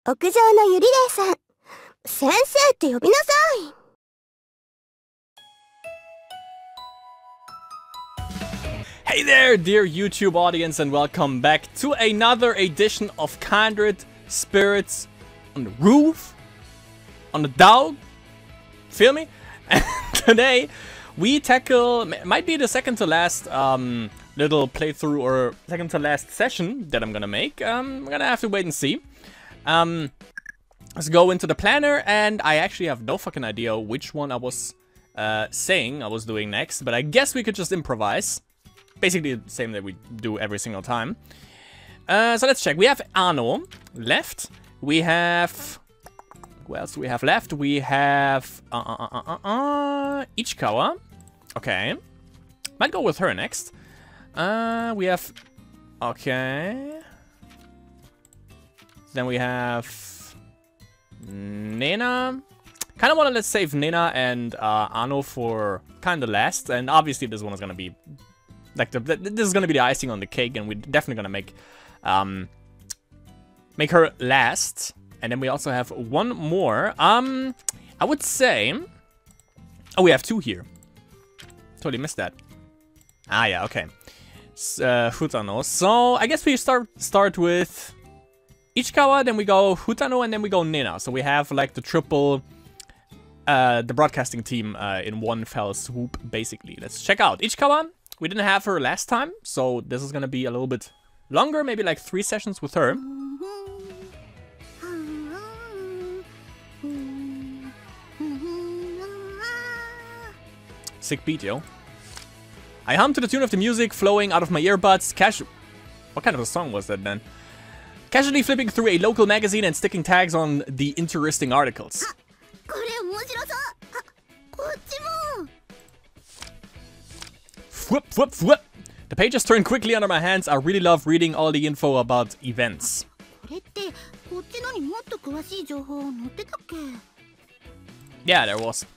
屋上のゆりれいさん、先生って呼びなさい。Hey there, dear YouTube audience, and welcome back to another edition of Kindred Spirits on the Roof, on the Dog. Feel me? And today we tackle, might be the second to last little playthrough or second to last session that I'm gonna make. I'm gonna have to wait and see. Let's go into the planner, and I actually have no fucking idea which one I was saying I was doing next, but I guess we could just improvise. Basically the same that we do every single time. So let's check. We have Ano left. We have... Who else do we have left? We have... Ichikawa. Okay. Might go with her next. We have... Okay. Then we have... Nena. Kind of want to let's save Nena and Ano for kind of last. And obviously this one is going to be... Like, this is gonna be the icing on the cake, and we're definitely gonna make her last. And then we also have one more. I would say... Oh, we have two here. Totally missed that. Ah, yeah, okay. Futano. So, I guess we start with Ichikawa, then we go Futano, and then we go Nena. So we have, like, the triple... the broadcasting team in one fell swoop, basically. Let's check out Ichikawa. We didn't have her last time, so this is gonna be a little bit longer, maybe like 3 sessions with her. Sick beat, yo. I hum to the tune of the music flowing out of my earbuds. What kind of a song was that then? Casually flipping through a local magazine and sticking tags on the interesting articles. Whoop, whoop, whoop. The pages turn quickly under my hands. I really love reading all the info about events. Yeah, there was.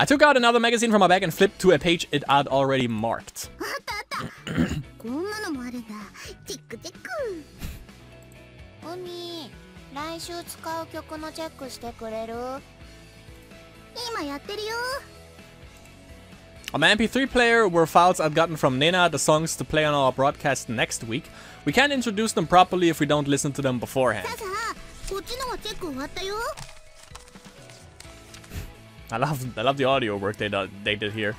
I took out another magazine from my bag and flipped to a page it had already marked. On my MP3 player were files I'd gotten from Nena, the songs to play on our broadcast next week. We can't introduce them properly if we don't listen to them beforehand. I love the audio work they did here.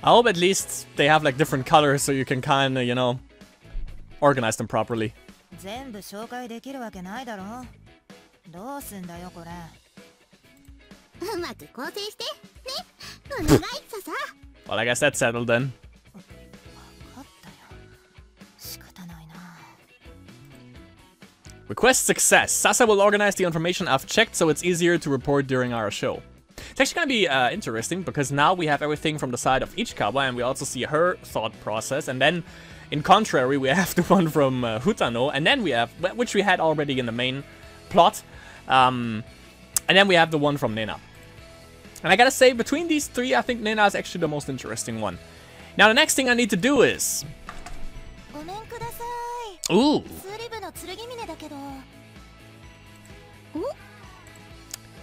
I hope at least they have like different colors so you can kind of, you know, organize them properly. Well, I guess that's settled then. Request success. Sasa will organize the information I've checked so it's easier to report during our show. It's actually gonna be interesting because now we have everything from the side of Ichikawa and we also see her thought process, and then in contrary, we have the one from Futano, and then we have, which we had already in the main plot, and then we have the one from Nena. And I gotta say, between these three, I think Nena is actually the most interesting one. Now, the next thing I need to do is... Ooh!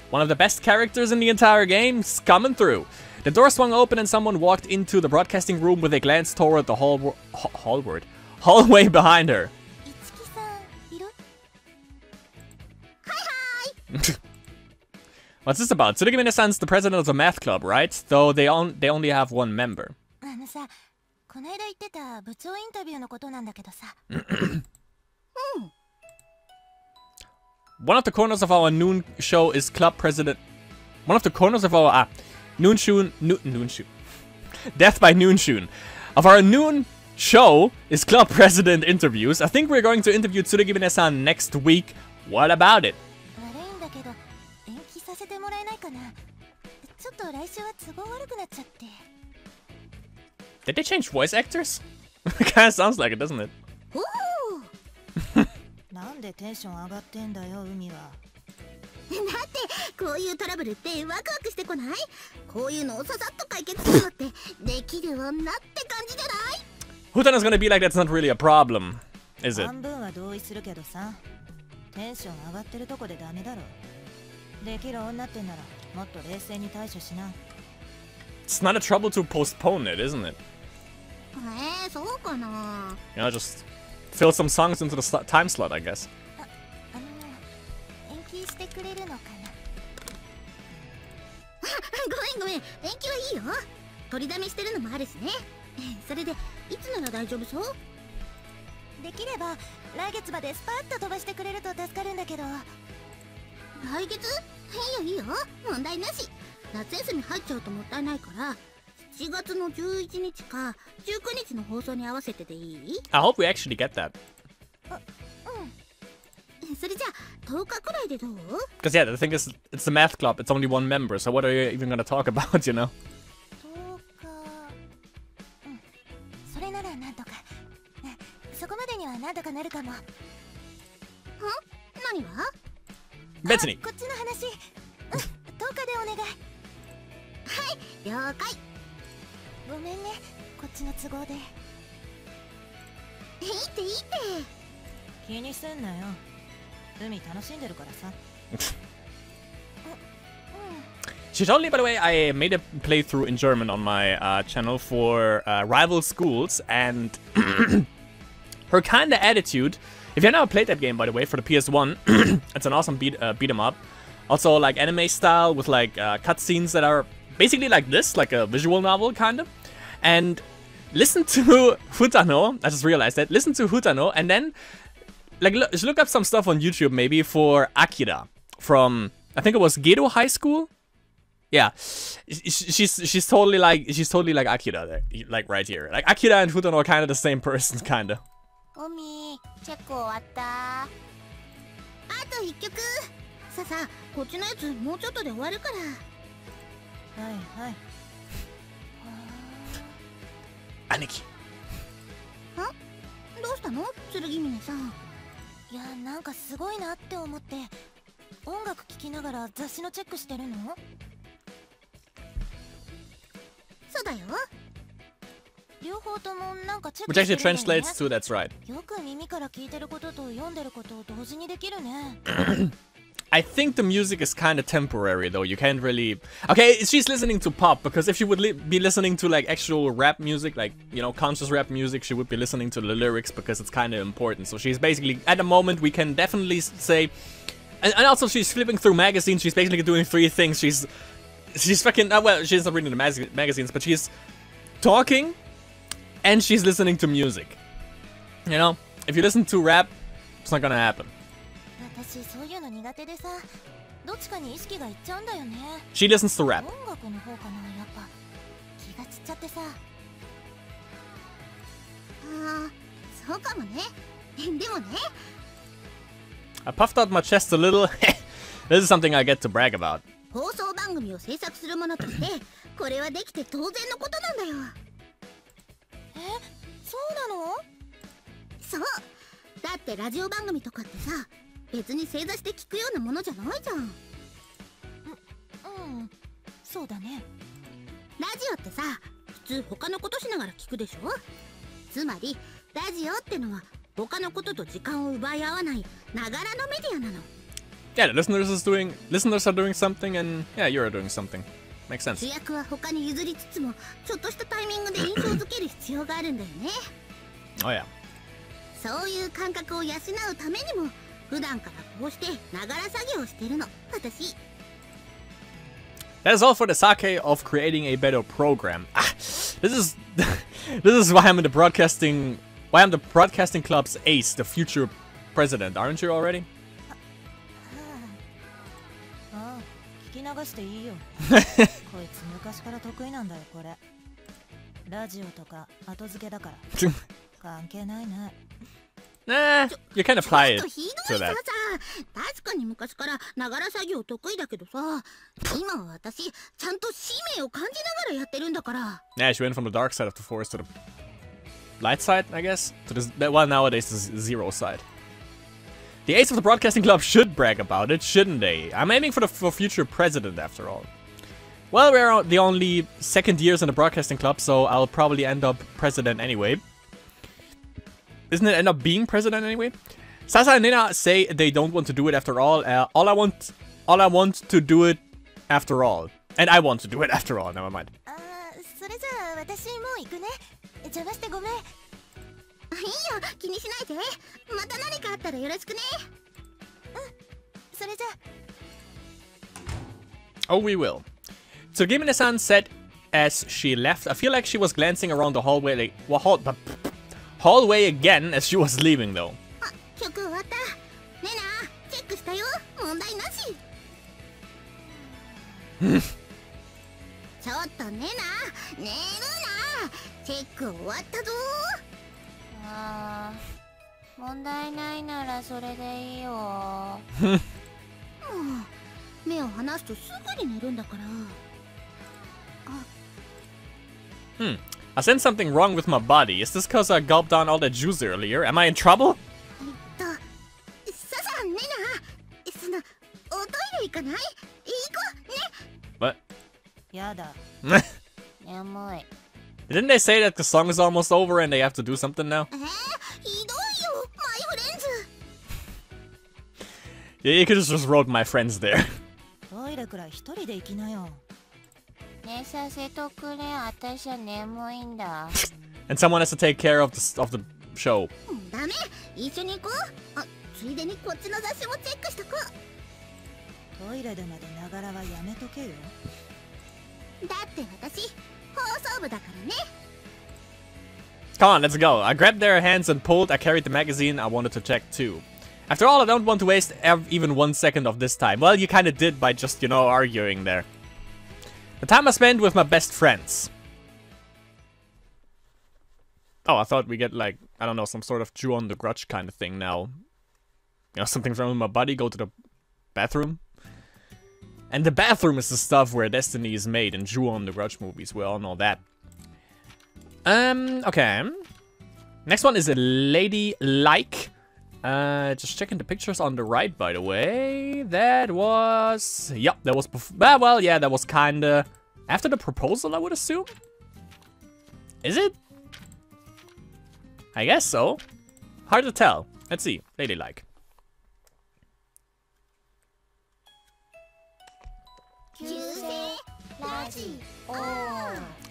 One of the best characters in the entire game is coming through. The door swung open and someone walked into the broadcasting room with a glance toward the hallway behind her. What's this about? Tsurugimi-san's the president of the math club, right? Though they only have one member. One of the corners of our noon show is club president. One of the corners of our Noonshun. Death by Noonshun. Of our noon show is club president interviews. I think we're going to interview Tsurugimi-san next week. What about it? Did they change voice actors? It kinda sounds like it, doesn't it? てこういうトラブルってワクワクしてこない？こういうのをささっと解決するのってできる女って感じじゃない？ Futano's gonna be like, that's not really a problem, is it? 半分は同意するけどさ、テンション上がってるとこでダメだろ。できる女ってならもっと冷静に対処しな。 It's not a trouble to postpone it, isn't it? そうかな。 You know, just fill some songs into the time slot, I guess. 延期してくれるのかな。ごめん、延期はいいよ。取りだめしてるのもあるしね。それでいつなら大丈夫そう？できれば来月までスパッと飛ばしてくれると助かるんだけど。来月？いいよ、問題なし。夏休み入っちゃうともったいないから7月の11日か19日の放送に合わせてでいい？ I hope we actually get that. それじゃあ10日くらいでどう？ Because yeah, the thing is, it's the math club, it's only one member, so what are you even gonna talk about, you know? 10日、それならなんとか。そこまでにはなんとかなるかも。何が？別に。こっちの話。10日でお願い。はい、了解。ごめんね、こっちの都合で。いいって。気にすんなよ。海楽しんでるからさ。She told me, by the way, I made a playthrough in German on my channel for rival schools, and her kind of attitude. If you've never played that game, by the way, for the PS1, it's an awesome beat 'em up. Also, like anime style with like cutscenes that are basically like this, like a visual novel kind of. And listen to Futano. I just realized that. Listen to Futano, and then like look up some stuff on YouTube maybe for Akira from, I think it was Gedo High School. Yeah, she's totally like Akira there, like right here. Like Akira and Futano are kind of the same person, kind of. おみ、チェック終わった。あと1曲。さあ、こっちのやつもうちょっとで終わるから。はい。兄貴。どうしたの、剣峰さん？いや、なんかすごいなって思って。音楽聴きながら雑誌のチェックしてるの？そうだよ。両方ともなんかチェック Which して actually るんだよね。 translates to that's right. よく耳から聞いてることと読んでることを同時にできるね。I think the music is kind of temporary though. You can't really. Okay, she's listening to pop because if she would be listening to like actual rap music, like, you know, conscious rap music, she would be listening to the lyrics because it's kind of important. So she's basically, at the moment, we can definitely say, and also she's flipping through magazines. She's basically doing three things. She's fucking, well, she's not reading the magazines, but she's talking and she's listening to music. You know, if you listen to rap, it's not gonna happen. 私そういうの苦手でさ、どっちかに意識がいっちゃうんだよね。 She listens to rap. 音楽の方かな、やっぱ気が散っちゃってさ。そうかもね。でもね。I puffed out my chest a little. This is something I get to brag about. 放送番組を制作するものとして、これはできて当然のことなんだよ。そうなの？そう。だってラジオ番組とかってさ、別に正座して聞くようなものじゃないじゃん。そうだね。ラジオってさ、普通他のことしながら聞くでしょ。つまりラジオってのは他のことと時間を奪い合わないながらのメディアなの。Yeah, the listeners are doing something, and yeah, you're doing something. Makes sense. 主役は他に譲りつつも、ちょっとしたタイミングで印象づける必要があるんだよね。Oh yeah. そういう感覚を養うためにも、普段からこうしてながら作業をしてるの、私。That is all for the sake of creating a better program. This is why I'm the broadcasting club's ace, the future president, aren't you already? ああ、聞き流していいよ。こいつ昔から得意なんだよ、これ。ラジオとか後付けだから。関係ないね。Nah, you can apply it to that. 確かに昔からながら作業得意だけどさ、今は私ちゃんと使命を感じながらやってるんだから。Yeah, she went from the dark side of the forest to the light side, I guess. To this, well, nowadays is zero side. The ace of the broadcasting club should brag about it, shouldn't they? I'm aiming for the future president, after all. Well, we're the only second years in the broadcasting club, so I'll probably end up president anyway. Isn't it end up being president anyway? Sasa and Nena say they don't want to do it after all. All I want to do it after all. And I want to do it after all, never mind. それじゃあ私もう行くね。邪魔してごめん。いいよ、気にしないで。また何かあったらよろしくね。それじゃ。Oh, we will. Tsugimine-san said as she left, I feel like she was glancing around the hallway, hallway again as she was leaving though. 曲終わった。ねな、チェックしたよ。問題なし。ちょっとねな、寝るな。チェック終わったぞ。ああ、問題ないならそれでいいよ。もう目を離すとすぐに寝るんだから。I sensed something wrong with my body. Is this because I gulped down all that juice earlier? Am I in trouble? ささ、ねな、その、おトイレ行かない？行こうね。What? やだ。眠い。Didn't they say that the song is almost over and they have to do something now? ひどいよ、マイフレンズ。Yeah, you could just wrote my friends there. トイレくらい一人で行きなよ。寝させとくれ、私は眠いんだ。And someone has to take care of the show. ダメ、一緒に行こう。あ、ついでにこっちの雑誌もチェックしとこう。トイレでまでながらはやめとけよ。だって私、放送部だからね。Come on, let's go. I grabbed their hands and pulled. I carried the magazine. I wanted to check too. After all, I don't want to waste even 1 second of this time. Well, you kind of did by just, you know, arguing there. The time I spent with my best friends. Oh, I thought we get like, I don't know, some sort of chew on the grudge kind of thing now. You know, something from my body, go to the bathroom. And the bathroom is the stuff where destiny is made in Chew on the Grudge movies. We all know that. Okay. Next one is a lady like. Just checking the pictures on the right, by the way. That was... Yep, that was... Well, yeah, that was kinda... After the proposal, I would assume? Is it? I guess so. Hard to tell. Let's see. Ladylike. I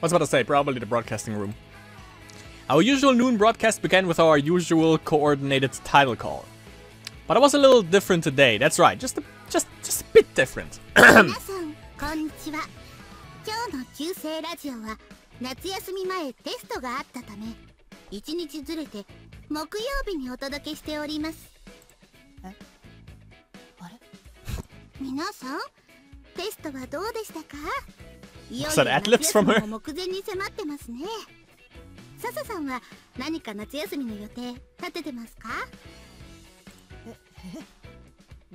was about to say, probably the broadcasting room. Our usual noon broadcast began with our usual coordinated title call. But it was a little different today. That's right, just a bit different. 皆さん、こんにちは。今日の旧姓ラジオは夏休み前テストがあったため、1日ずれて木曜日にお届けしております。あれ？皆さん、テストはどうでしたか？いよい Was よ that 夏 adlibs 休 from み her? も目前に迫ってますね。笹さんは何か夏休みの予定立ててますか？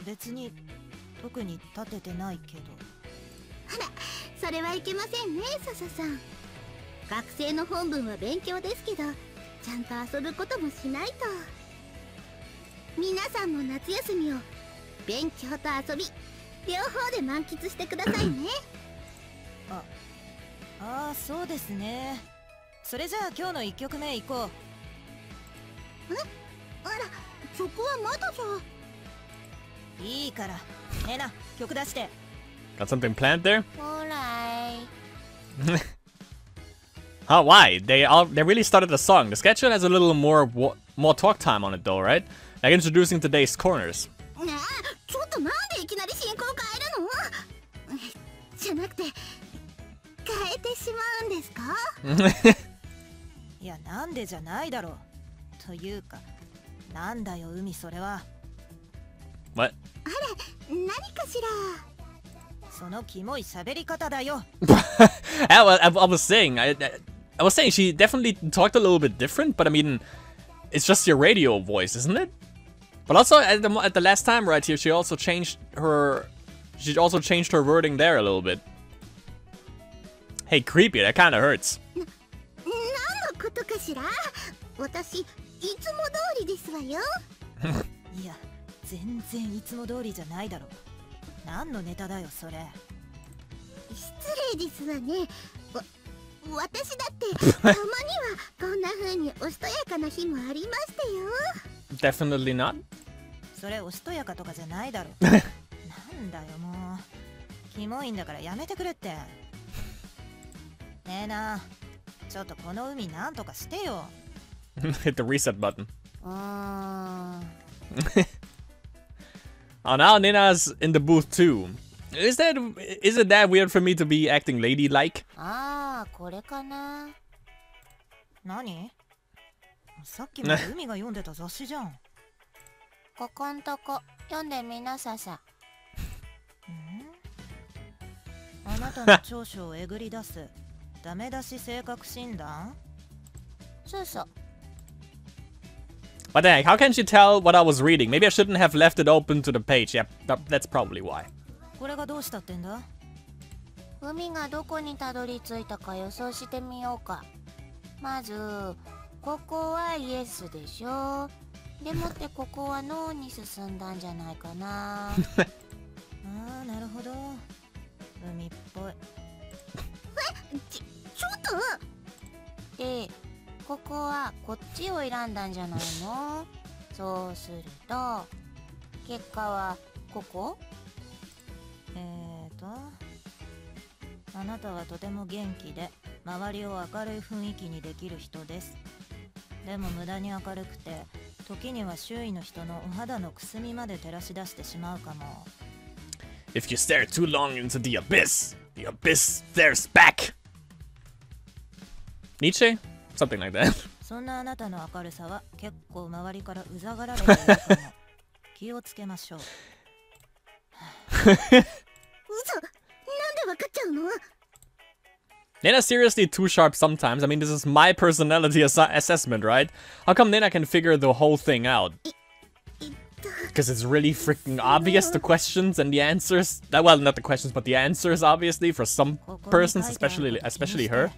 別に特に立ててないけど。あら、それはいけませんね、笹さん。学生の本分は勉強ですけど、ちゃんと遊ぶこともしないと。皆さんも夏休みを勉強と遊び両方で満喫してくださいね。ああ、そうですね。それじゃあ今日の1曲目行こう。あら、そこはまだじゃ。いいから、ネナ、曲出して。Got something planned there? ほらい。Oh, why? They really started the song. The schedule has a little more talk time on it though, right? Like introducing today's corners. ねえ、ちょっとなんでいきなり進行変えるの？じゃなくて、変えてしまうんですか？いや、なんでじゃないだろう。というか、なんだよ、海、それは。What? あら、何かしら。そのキモい喋り方だよ。I was saying, I was saying she definitely talked a little bit different, but I mean, it's just your radio voice, isn't it? But also at the last time right here, she also changed her wording there a little bit. Hey, creepy, that kind of hurts. 何のことかしら？私いつも通りですわよ。いや、全然いつも通りじゃないだろ。何のネタだよそれ。失礼ですわね。私だってたまにはこんな風におしとやかな日もありましたよ。Definitely not. それおしとやかとかじゃないだろ。なんだよもう。キモいんだからやめてくれって。ねえな、ちょっとこの海なんとかしてよ。Hit the reset button. あ Oh, now Nena's in the booth too. Is it that weird for me to be acting ladylike? あ、これかな。何？さっきまで海が読んでた雑誌じゃん。ここんとこ読んでみなささ。あなたの長所をえぐり出すダメ出し性格診断？そうそう。But then, how can she tell what I was reading? Maybe I shouldn't have left it open to the page. Yeah, that's probably why. これがどうしたってんだ？海がどこにたどり着いたか予想してみようか。まずここはイエスでしょ。でもってここはノーに進んだんじゃないかな。ああ、なるほど。海っぽい。ちょっと。で、ここはこっちを選んだんじゃないの？そうすると結果はここ？あなたはとても元気で周りを明るい雰囲気にできる人です。でも無駄に明るくて時には周囲の人のお肌のくすみまで照らし出してしまうかも。If you stare too long into the abyss stares back. Nietzsche? Something like that. そんなあなたの明るさは結構周りからうざがられているかも。気をつけましょう。嘘、なんでわかっちゃうの？ Nena's seriously too sharp sometimes. I mean, this is my personality assessment, right? How come Nena can figure the whole thing out? Because it's really freaking obvious, the questions and the answers. Well, not the questions, but the answers, obviously, for some persons, especially her.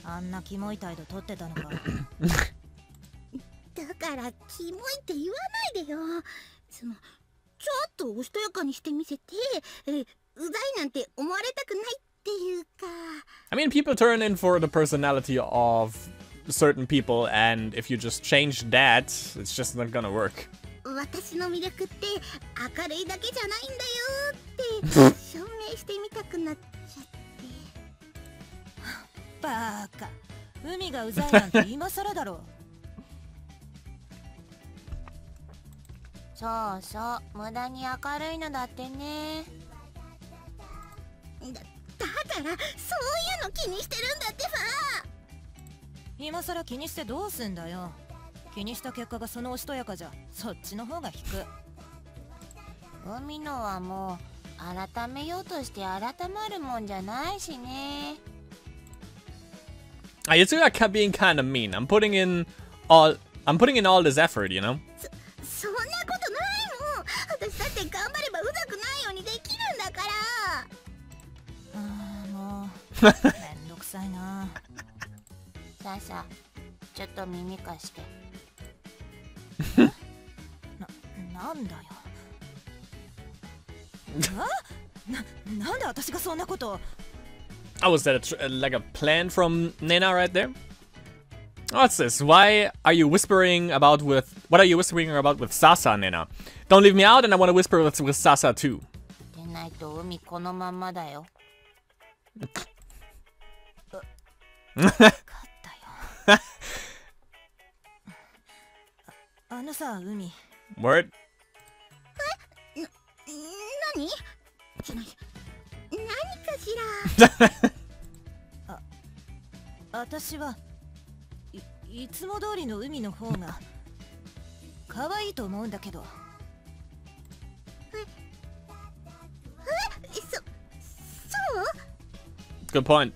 あんなキモい態度取ってたのか。だからキモいって言わないでよ。ちょっとおしとやかにしてみせて、うざいなんて思われたくないっていうか。I mean, people turn in for the personality of certain people, and if you just change that, it's just not gonna work. 私の魅力って明るいだけじゃないんだよって証明してみたくなっちゃって。バーカ、海がうざいなんて今更だろ。そうそう、無駄に明るいのだってね。だからそういうの気にしてるんだってさ。今更気にしてどうすんだよ。気にした結果がそのおしとやかじゃ、そっちの方が引く。海のはもう改めようとして改まるもんじゃないしね。You two are being kind of mean. I'm putting in all this effort, you know? そんなことないもん。私だって頑張ればうざくないようにできるんだから。もうめんどくさいな。さあさあ、ちょっと耳貸して。なんだよ。なんで私がそんなこと。Oh, was that like a plan from Nena right there? What's this? What are you whispering about with Sasa, Nena? Don't leave me out, and I want to whisper with Sasa too. でないと海このまんまだよ。分かったよ。あのさ、海。Word? 何？じゃない。何かしら。私はいつも通りの海の方が可愛いと思うんだけど。そう？ Good point.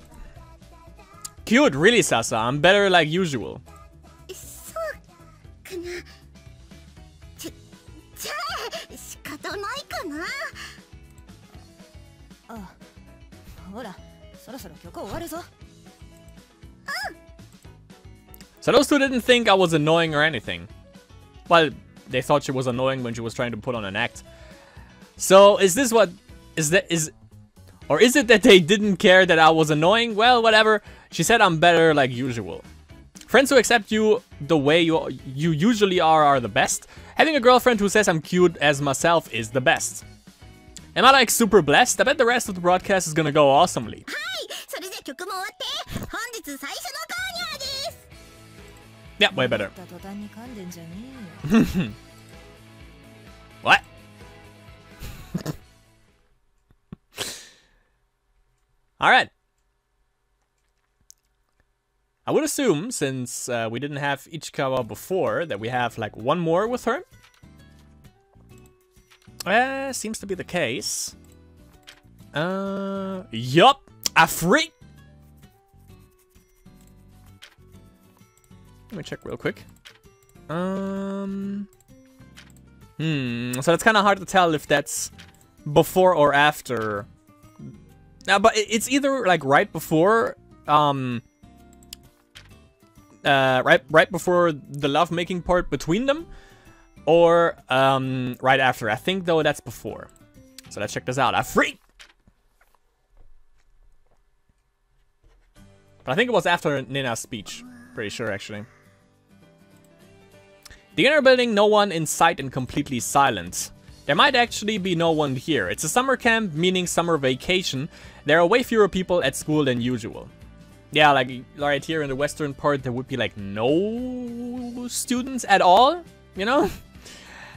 Cute, really, Sasa. I'm better like usual. そうかな。じゃあ仕方ないかな。ほら、そろそろ曲終わるぞ。So those two didn't think I was annoying or anything. Well, they thought she was annoying when she was trying to put on an act. So is this what or is it that they didn't care that I was annoying? Well, whatever. She said I'm better like usual. Friends who accept you the way you usually are the best. Having a girlfriend who says I'm cute as myself is the best. Am I like super blessed? I bet the rest of the broadcast is gonna go awesomely. Yeah, way better. What? Alright. I would assume, since we didn't have Ichikawa before, that we have like one more with her. Seems to be the case. Yup. A freak. Let me check real quick. So it's kind of hard to tell if that's before or after. But it's either like right before, right before the lovemaking part between them, or right after. I think though that's before. So let's check this out. A freak. But I think it was after Nena's speech. Pretty sure actually. The inner building, no one in sight and completely silent. There might actually be no one here. It's a summer camp, meaning summer vacation. There are way fewer people at school than usual. Yeah, like right here in the western part, there would be like no students at all, you know?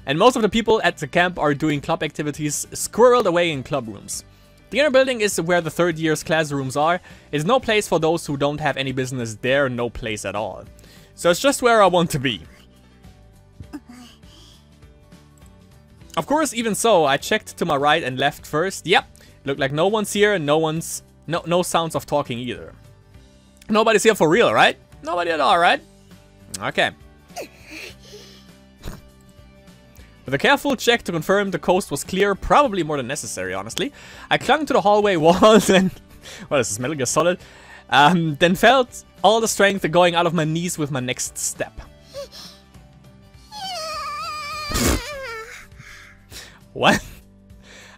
And most of the people at the camp are doing club activities squirreled away in club rooms. The inner building is where the third year's classrooms are. It's no place for those who don't have any business there, no place at all. So it's just where I want to be. Of course, even so, I checked to my right and left first. Yep, looked like no one's here and no sounds of talking either. Nobody's here for real, right? Nobody at all, right? Okay. With a careful check to confirm the coast was clear, probably more than necessary, honestly, I clung to the hallway walls and... What is this, Metal Gear Solid? Then felt all the strength going out of my knees with my next step. What?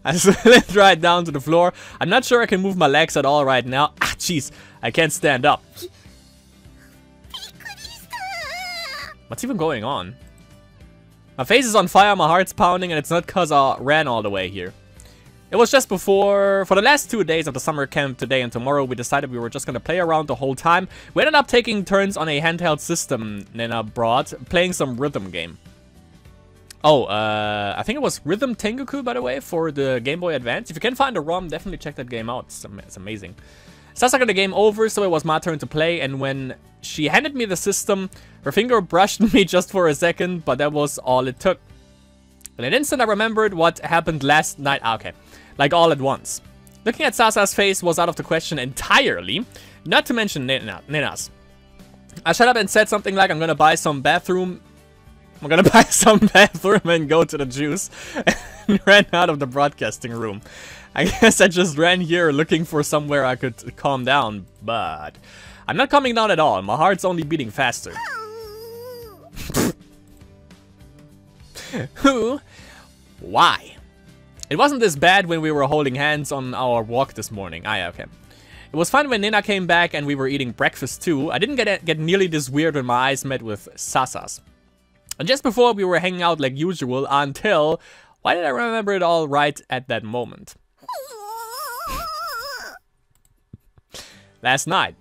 I slid right down to the floor. I'm not sure I can move my legs at all right now. Ah, jeez. I can't stand up. What's even going on? My face is on fire, my heart's pounding, and it's not cause I ran all the way here. It was just before... For the last 2 days of the summer camp, today and tomorrow, we decided we were just gonna play around the whole time. We ended up taking turns on a handheld system Nena brought, playing some rhythm game. Oh, I think it was Rhythm Tengoku, by the way, for the Game Boy Advance. If you can find a ROM, definitely check that game out. It's amazing. Sasa got the game over, so it was my turn to play, and when she handed me the system, her finger brushed me just for a second, but that was all it took. In an instant, I remembered what happened last night. Okay, like all at once. Looking at Sasa's face was out of the question entirely, not to mention Nena's. I shut up and said something like, I'm gonna buy some bathroom and go to the juice, and ran out of the broadcasting room. I guess I just ran here looking for somewhere I could calm down, but I'm not calming down at all. My heart's only beating faster. Who? Why? It wasn't this bad when we were holding hands on our walk this morning. Ah, yeah, okay. It was fun when Nena came back and we were eating breakfast too. I didn't get nearly this weird when my eyes met with Sasa's. And just before we were hanging out like usual until... Why did I remember it all right at that moment? Last night,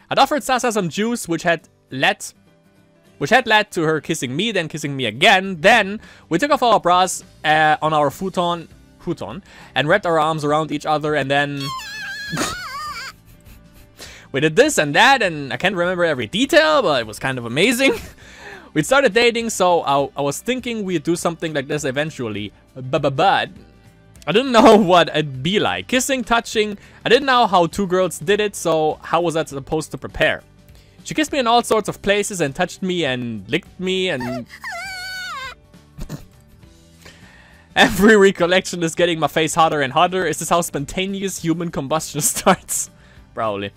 I'd offered Sasa some juice which had led to her kissing me, then kissing me again. Then we took off our bras on our futon and wrapped our arms around each other, and then we did this and that, and I can't remember every detail, but it was kind of amazing. We started dating, so I was thinking we'd do something like this eventually, but I didn't know what it'd be like. Kissing, touching, I didn't know how two girls did it, so how was I supposed to prepare? She kissed me in all sorts of places and touched me and licked me and... Every recollection is getting my face hotter and hotter. Is this how spontaneous human combustion starts? Probably.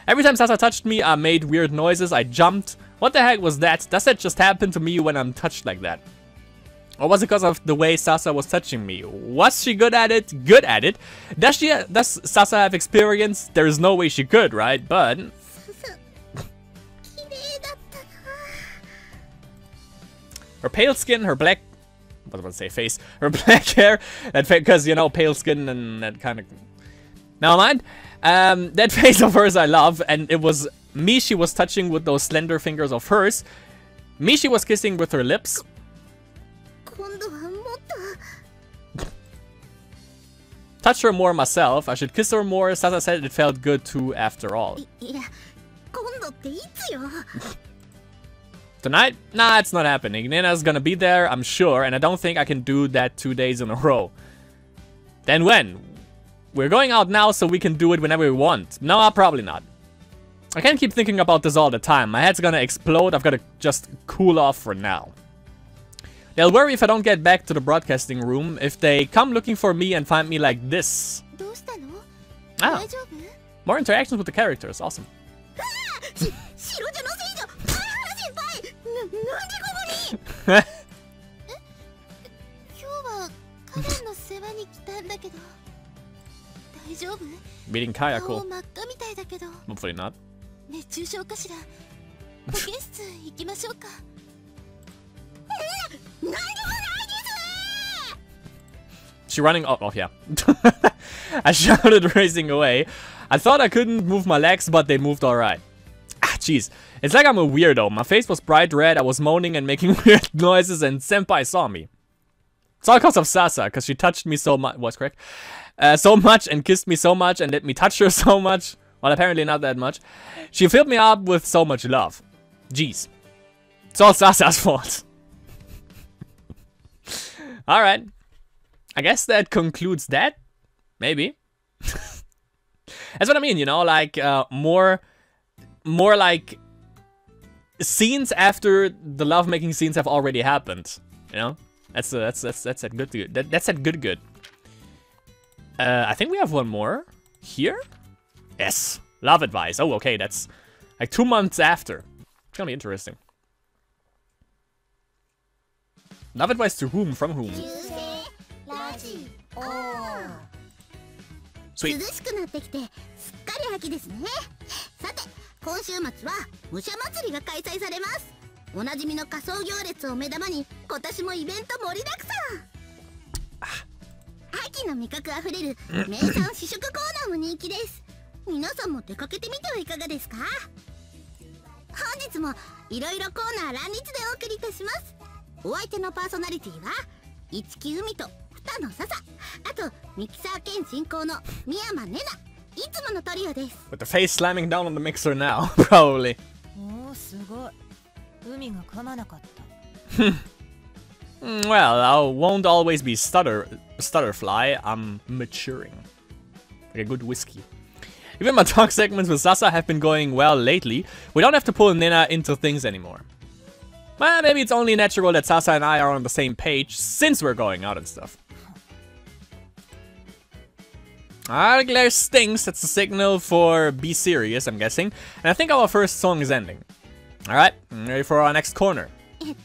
Every time Sasa touched me, I made weird noises. I jumped. What the heck was that? Does that just happen to me when I'm touched like that? Or was it because of the way Sasa was touching me? Was she good at it? Good at it? Does Sasa have experience? There is no way she could, right? But... her pale skin, her black... what was I about to say? Face. Her black hair. Because, you know, pale skin and that kind of... Never mind. That face of hers I love. And it was me she was touching with those slender fingers of hers. Me she was kissing with her lips. Touch her more myself. I should kiss her more. Sasa said it felt good too after all. Tonight? Nah, it's not happening. Nena's gonna be there, I'm sure, and I don't think I can do that 2 days in a row. Then when? We're going out now so we can do it whenever we want. No, probably not. I can't keep thinking about this all the time. My head's gonna explode. I've gotta just cool off for now. They'll worry if I don't get back to the broadcasting room, if they come looking for me and find me like this. Ah, more interactions with the characters, awesome. Meeting Kayako. Hopefully not. She running? Oh yeah. I shouted, racing away. I thought I couldn't move my legs, but they moved alright. Ah, jeez. It's like I'm a weirdo. My face was bright red, I was moaning and making weird noises, and Senpai saw me. It's all because of Sasa, because she touched me so much. What's correct? So much and kissed me so much and let me touch her so much. Well, apparently not that much. She filled me up with so much love. Jeez. It's all Sasa's fault. Alright. I guess that concludes that. Maybe. That's what I mean, you know, like, more like scenes after the lovemaking scenes have already happened. You know? That's a good. That's a good. I think we have one more here. Yes, love advice. Oh, okay, that's like 2 months after. It's gonna be interesting. Love advice to whom? From whom? Sweet. 今週末は武者祭りが開催されます。おなじみの仮装行列を目玉に今年もイベント盛りだくさん。秋の味覚あふれる名産試食コーナーも人気です。皆さんも出かけてみてはいかがですか？本日もいろいろコーナー乱立でお送りいたします。お相手のパーソナリティはIchiki海とFutano Sasa、あとミキサー兼進行のMiyama Nena。 With the face slamming down on the mixer now, probably. Well, I won't always be stutterfly. I'm maturing. Like a good whiskey. Even my talk segments with Sasa have been going well lately. We don't have to pull Nena into things anymore. Well, maybe it's only natural that Sasa and I are on the same page since we're going out and stuff. Our glare stings, that's the signal for be serious, I'm guessing. And I think our first song is ending. Alright, ready for our next corner. Let's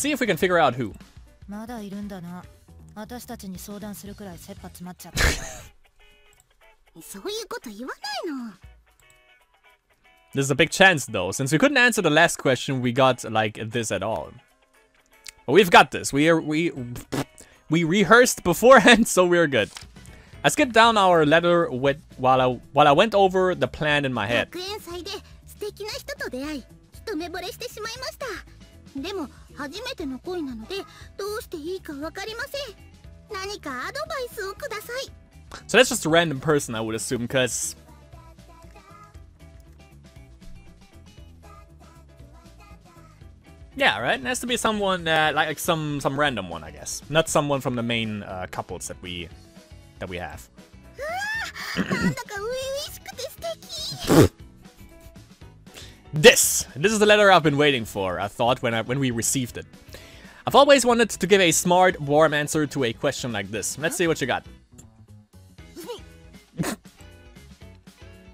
see if we can figure out who. This is a big chance though, since we couldn't answer the last question, we got like this at all. But we've got this. We rehearsed beforehand, so we're good. I skipped down our letter while I went over the plan in my head. So that's just a random person, I would assume, because yeah, right? It has to be someone like some random one, I guess. Not someone from the main couples that we have. This is the letter I've been waiting for, I thought when we received it. I've always wanted to give a smart, warm answer to a question like this. Let's see what you got.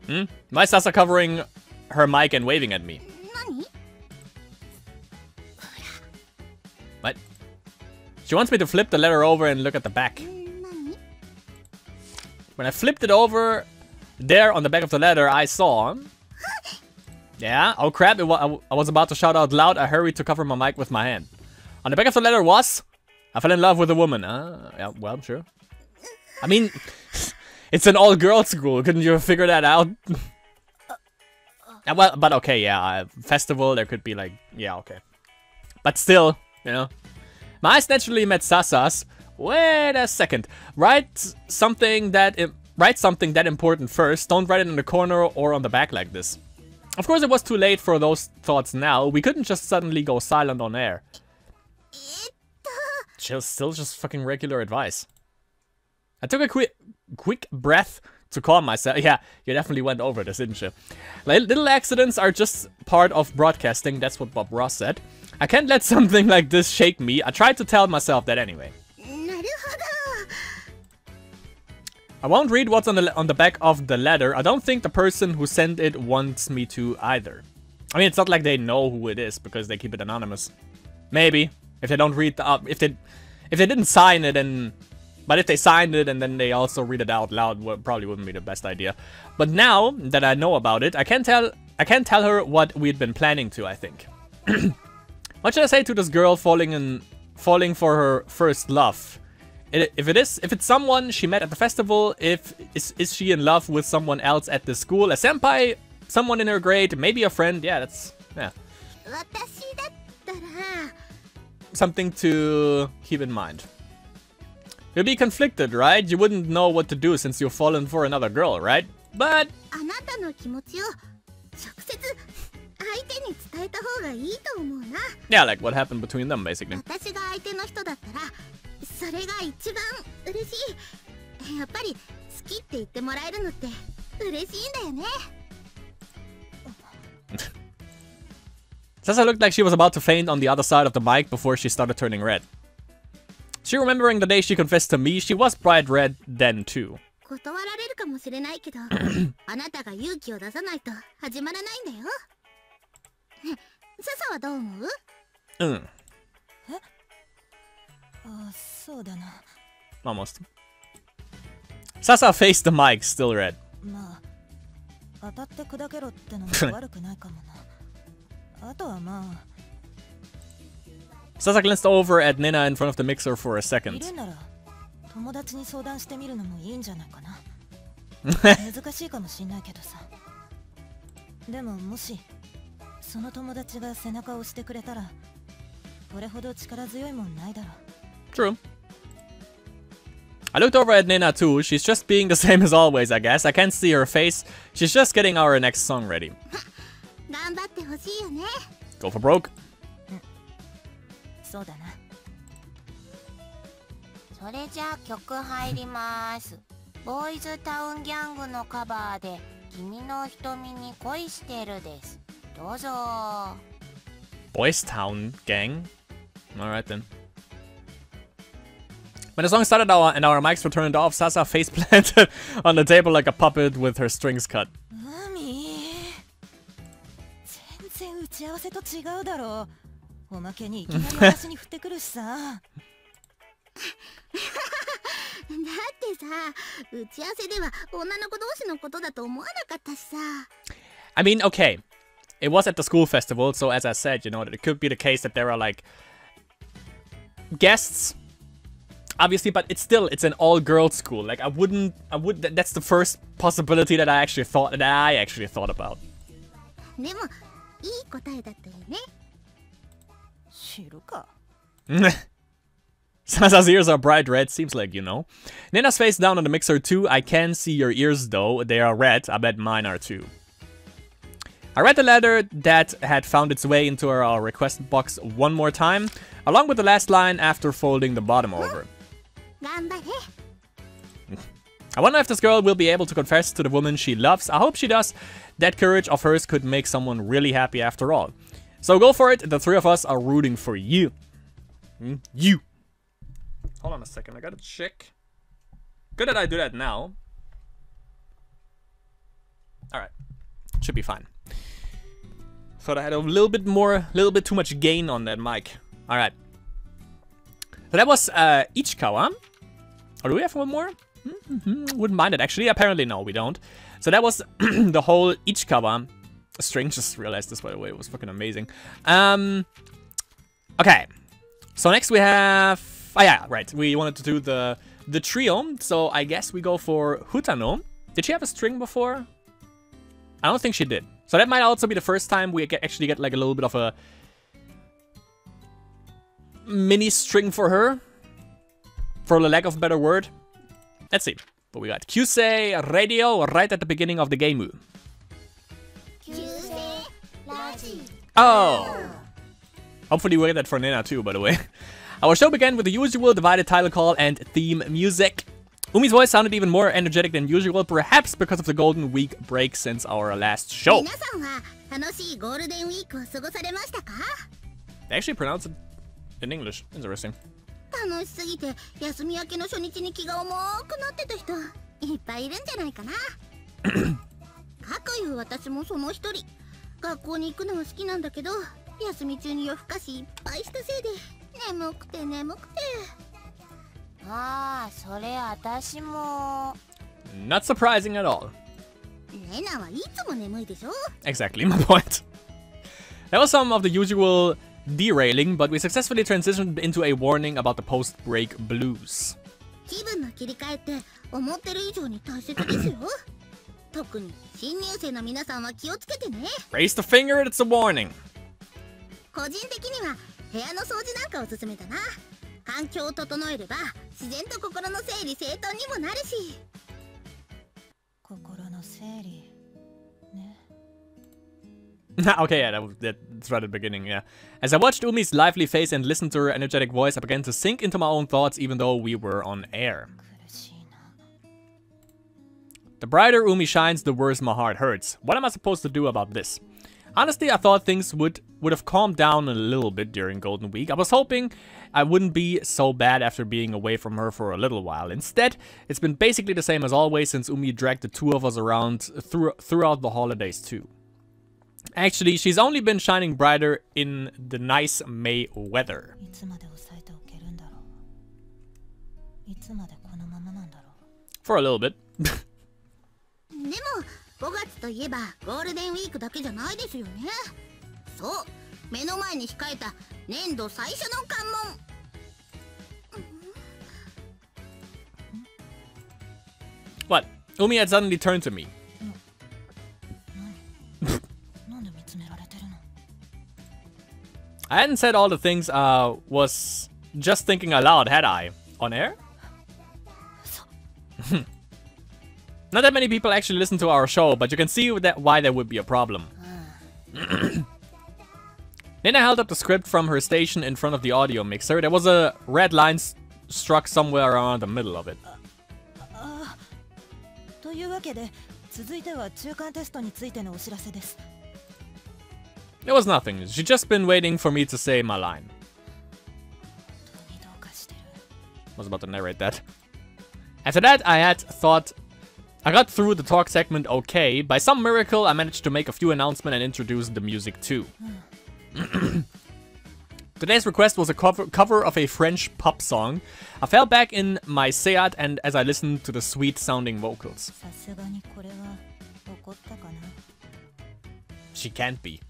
Hmm? Why is Sasa covering her mic and waving at me? 何？ What? She wants me to flip the letter over and look at the back. 何？ When I flipped it over, there on the back of the letter, I saw... Yeah, oh crap, I was about to shout out loud. I hurried to cover my mic with my hand. On the back of the letter was... I fell in love with a woman. Yeah, well, sure. I mean, it's an all-girls school. Couldn't you figure that out? Well, but okay, yeah, festival, there could be like... Yeah, okay. But still, you know. My eyes naturally met Sasa's. Wait a second. Write something that important first. Don't write it in the corner or on the back like this. Of course, it was too late for those thoughts now. We couldn't just suddenly go silent on air. Still just fucking regular advice. I took a quick breath to calm myself. Yeah, you definitely went over this, didn't you? Little accidents are just part of broadcasting. That's what Bob Ross said. I can't let something like this shake me. I tried to tell myself that anyway. なるほど。 I won't read what's on the back of the letter. I don't think the person who sent it wants me to either. I mean, it's not like they know who it is because they keep it anonymous. Maybe if they don't read the if they didn't sign it but if they signed it and then they also read it out loud, probably wouldn't be the best idea. But now that I know about it, I can tell her what we'd been planning to. I think. What should I say to this girl falling for her first love? If it's someone she met at the festival, is she in love with someone else at the school, a senpai, someone in her grade, maybe a friend? Yeah, that's 私だったら something to keep in mind. You'll be conflicted, right? You wouldn't know what to do since you've fallen for another girl, right? But あなたの気持ちを直接相手に伝えた方がいいと思うな。 yeah, like what happened between them, basically. 私が相手の人だったらそれが一番嬉しい。やっぱり好きって言ってもらえるのって嬉しいんだよね。 Sasa looked like she was about to faint on the other side of the mic before she started turning red. She remembering the day she confessed to me, she was bright red then too. 断られるかもしれないけど、あなたが勇気を出さないと始まらないんだよ。ね、ササはどう思う？ あ、そうだな。 Almost. Sasa faced the mic, still red. まあ、当たって砕けろってのも悪くないかもな。あとはまあ。 Sasa glanced over at Nena in front of the mixer for a second. いるなら友達に相談してみるのもいいんじゃないかな。難しいかもしんないけどさ。でももしその友達が背中を押してくれたら、これほど力強いもんないだろう。 True. I looked over at Nena too. She's just being the same as always, I guess. I can't see her face. She's just getting our next song ready. 頑張ってほしいよね。 Go for broke. そうだな。それじゃあ曲入ります。ボーイズタウンギャングのカバーで君の瞳に恋してるです。どうぞ。 Boys Town gang. Alright then. When the song started and our mics were turned off, Sasa face planted on the table like a puppet with her strings cut. 全然打ち合わせと違うだろう。おまけにいきなり私に振ってくるしさ。だってさ、打ち合わせでは女の子同士のことだと思わなかったしさ。 I mean, okay. It was at the school festival, so as I said, you know, it could be the case that there are like guests, obviously, but it's an all-girls school. Like that's the first possibility that I actually thought about. でもいい答えだったよね。知るか。 Sasa's ears are bright red, seems like you know. Nena's face down on the mixer too. I can see your ears though. They are red. I bet mine are too. I read the letter that had found its way into our request box one more time, along with the last line after folding the bottom over. 頑張れ。 I wonder if this girl will be able to confess to the woman she loves. I hope she does. That courage of hers could make someone really happy after all. So go for it. The three of us are rooting for you. You. Hold on a second. I gotta check. Good that I do that now. Alright. Should be fine. Thought I had a little bit too much gain on that mic. Alright. So that was Ichikawa. Or do we have one more? Wouldn't mind it actually. Apparently no, we don't. So that was the whole Ichikawa string. Just realized this, by the way. It was fucking amazing. Okay. So next we have... Oh yeah, right. We wanted to do the trio. So I guess we go for Futano. Did she have a string before? I don't think she did. So that might also be the first time we actually get like a little bit of a mini string for her. For the lack of a better word. Let's see. But we got Kyusei Radio right at the beginning of the game. Oh! Hopefully we get that for Nena too, by the way. Our show began with the usual divided title call and theme music. Umi's voice sounded even more energetic than usual, perhaps because of the Golden Week break since our last show. They actually pronounce it in English. Interesting. 楽しすぎて休み明けの初日に気が重くなってた人いっぱいいるんじゃないかな。かくいう私もその一人。学校に行くのは好きなんだけど、休み中に夜更かしいっぱいしたせいで眠くて眠くて。ああ、それ私も。Not surprising at all. レナはいつも眠いでしょ? Exactly my point. That was some of the usual derailing, but we successfully transitioned into a warning about the post-break blues. 気分の切り替えって思ってる以上に大切ですよ。特に新入生の皆さんは気をつけてね。Raise the finger, it's a warning. 個人的には部屋の掃除なんかおすすめだな。環境を整えれば自然と心の整理整頓にもなるし。心の整理ね。Okay, yeah, that's right at the beginning, yeah. As I watched Umi's lively face and listened to her energetic voice, I began to sink into my own thoughts even though we were on air. The brighter Umi shines, the worse my heart hurts. What am I supposed to do about this? Honestly, I thought things would have calmed down a little bit during Golden Week. I was hoping I wouldn't be so bad after being away from her for a little while. Instead, it's been basically the same as always since Umi dragged the two of us around throughout the holidays too. Actually, she's only been shining brighter in the nice May weather. For a little bit. でも5月といえばゴールデンウィークだけじゃないですよね。そう、目の前に控えた年度最初の関門。What? Umi had suddenly turned to me. I hadn't said all the things was just thinking aloud, had I? On air? Not that many people actually listen to our show, but you can see why there would be a problem. Nena held up the script from her station in front of the audio mixer. There was a red line struck somewhere around the middle of it. It was nothing. She'd just been waiting for me to say my line. I was about to narrate that. After that, I got through the talk segment okay. By some miracle, I managed to make a few announcements and introduce the music too. Today's request was a cover of a French pop song. I fell back in my Seat and as I listened to the sweet sounding vocals. She can't be.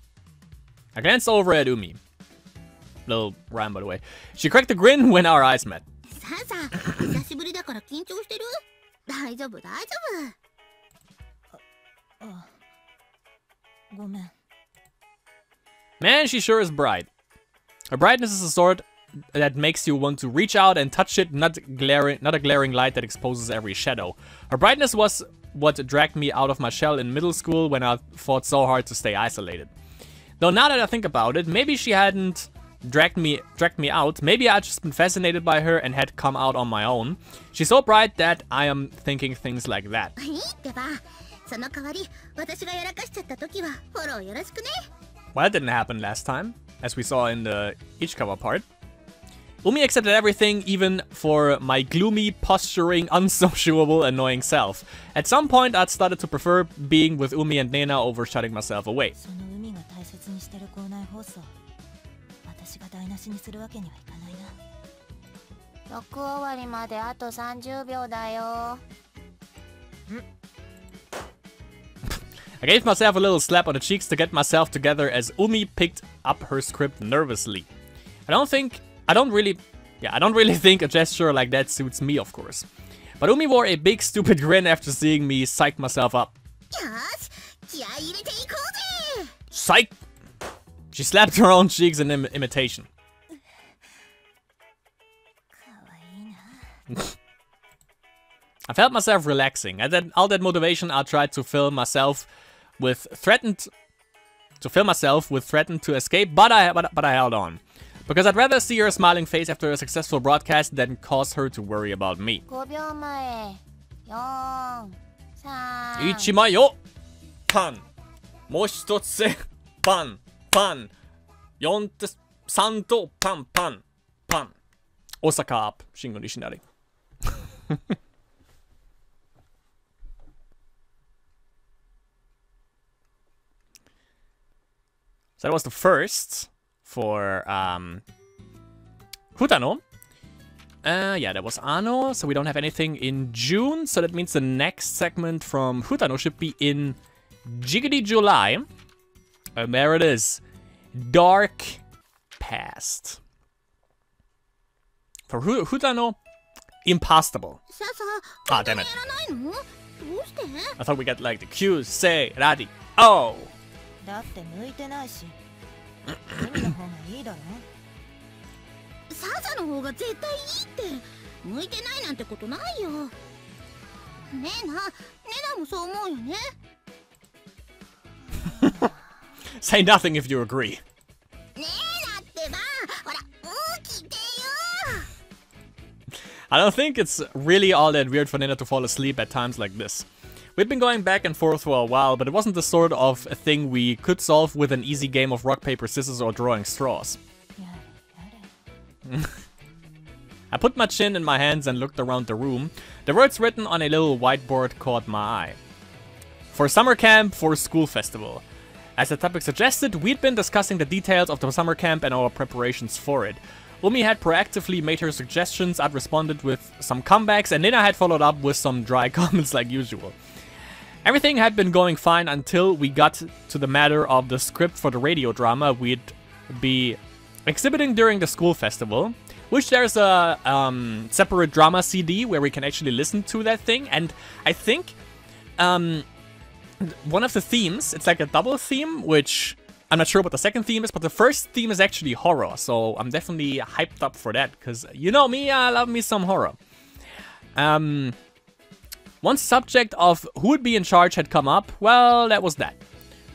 I glanced over at Umi. Little rhyme, by the way. She cracked a grin when our eyes met. Sasa, 久しぶりだから緊張してる？大丈夫、大丈夫。ごめん。Man, she sure is bright. Her brightness is the sort that makes you want to reach out and touch it, not a glaring light that exposes every shadow. Her brightness was what dragged me out of my shell in middle school when I fought so hard to stay isolated. Though now that I think about it, maybe she hadn't dragged me out. Maybe I'd just been fascinated by her and had come out on my own. She's so bright that I am thinking things like that. Well, that didn't happen last time, as we saw in the Ichikawa part. Umi accepted everything, even for my gloomy, posturing, unsociable, annoying self. At some point, I'd started to prefer being with Umi and Nena over shutting myself away. その海が大切にしてる校内放送、私が台無しにするわけにはいかないな。曲終わりまであと30秒だよ。I gave myself a little slap on the cheeks to get myself together as Umi picked up her script nervously. I don't really think a gesture like that suits me, of course. But Umi wore a big stupid grin after seeing me psych myself up. Psych! She slapped her own cheeks in imitation. I felt myself relaxing. At all that motivation, I tried to fill myself with threatened to escape, but I held on. Because I'd rather see her smiling face after a successful broadcast than cause her to worry about me. 5秒前。4、3。1枚よパンもう一つパンパン4と3とパンパンパン大阪アップシングルシナリSo that was the first for Futano. Yeah, that was Ano, so we don't have anything in June, so that means the next segment from Futano should be in Jiggity July. And there it is. Dark Past. For Futano, Impostable. Ah, damn it. I thought we got like the Q, say, Radi. Oh! だって向いてないし、海の方がいいだろ。ササの方が絶対いいって。向いてないなんてことないよ。ねえなもそう思うよね。Say nothing if you agree. ねえなってば、ほら、聞いてよ。I don't think it's really all that weird for Nena to fall asleep at times like this. We've been going back and forth for a while, but it wasn't the sort of thing we could solve with an easy game of rock, paper, scissors or drawing straws. I put my chin in my hands and looked around the room. The words written on a little whiteboard caught my eye. For summer camp, for school festival. As the topic suggested, we'd been discussing the details of the summer camp and our preparations for it. Umi had proactively made her suggestions, I'd responded with some comebacks, and Nena had followed up with some dry comments like usual. Everything had been going fine until we got to the matter of the script for the radio drama we'd be exhibiting during the school festival, which there's a separate drama CD where we can actually listen to that thing, and I think one of the themes, it's like a double theme, which I'm not sure what the second theme is, but the first theme is actually horror, so I'm definitely hyped up for that, because you know me, I love me some horror. Once the subject of who would be in charge had come up, well, that was that.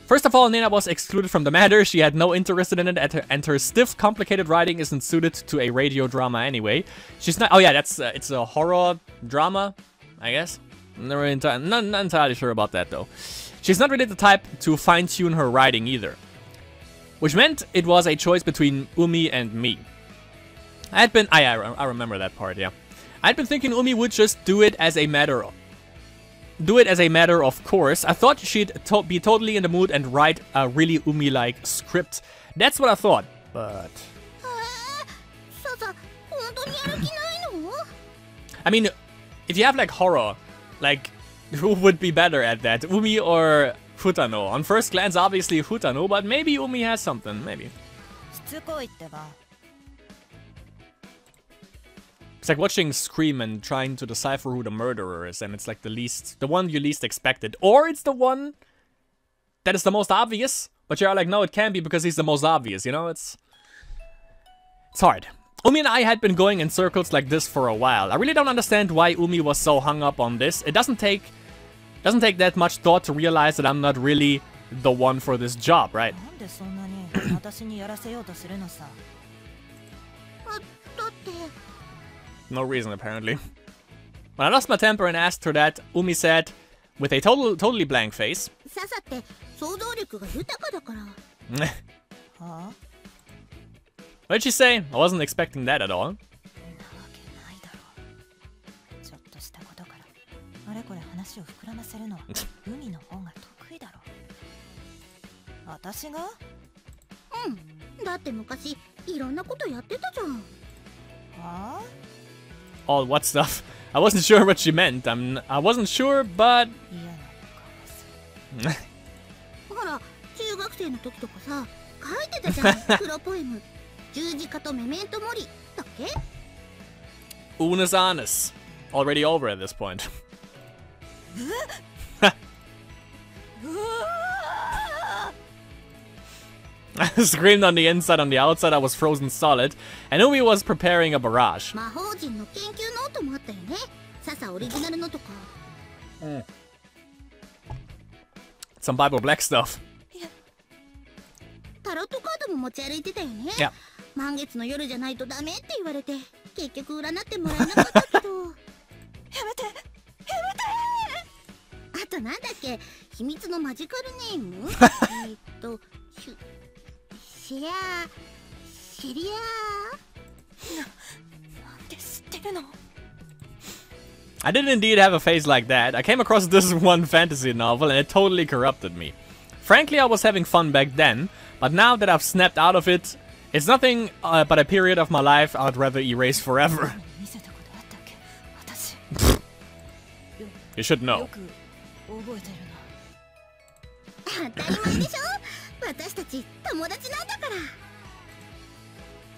First of all, Nena was excluded from the matter. She had no interest in it, and her stiff, complicated writing isn't suited to a radio drama anyway. She's not. Oh yeah, it's a horror drama, I guess. Not entirely sure about that though. She's not really the type to fine-tune her writing either, which meant it was a choice between Umi and me. I remember that part. Yeah, I'd been thinking Umi would just do it as a matter of course. I thought she'd be totally in the mood and write a really Umi-like script. That's what I thought, but... I mean, if you have like horror, like, who would be better at that? Umi or Futano? On first glance, obviously Futano, but maybe Umi has something, maybe. It's like watching Scream and trying to decipher who the murderer is, and it's like the one you least expected. Or it's the one that is the most obvious, but you're like, no, it can't be because he's the most obvious, you know? It's hard. Umi and I had been going in circles like this for a while. I really don't understand why Umi was so hung up on this. It doesn't take that much thought to realize that I'm not really the one for this job, right? No reason, apparently. When I lost my temper and asked her that, Umi said, with a totally blank face, What did she say? I wasn't expecting that at all. なわけないだろう。ちょっとしたことからあれこれ話を膨らませるのは海の方が得意だろう。私が？うん。だって昔いろんなことやってたじゃん。はあ？ All what stuff? I wasn't sure what she meant. I wasn't sure, but 嫌な顔する。ほら、中学生の時とかさ、書いてたじゃん、黒ポエム。十字架とメメントモリだっけ？ Unis Anis. Already over at this point. I screamed on the inside, on the outside I was frozen solid, and Umi was preparing a barrage. 魔法陣の研究ノートもあったよね。笹オリジナルのとか。Some Bible Black stuff. タロットカードも持ち歩いてたよね。Yeah. 満月の夜じゃないとダメって言われて、結局占ってもらえなかったけど。やめて、やめて。あとなんだっけ、秘密のマジカルネーム？シェリアなんで知ってるの？ I did indeed have a face like that. I came across this one fantasy novel and it totally corrupted me. Frankly, I was having fun back then, but now that I've snapped out of it, it's nothing but a period of my life I'd rather erase forever. You should know. 当たり前でしょ？私たち友達なんだか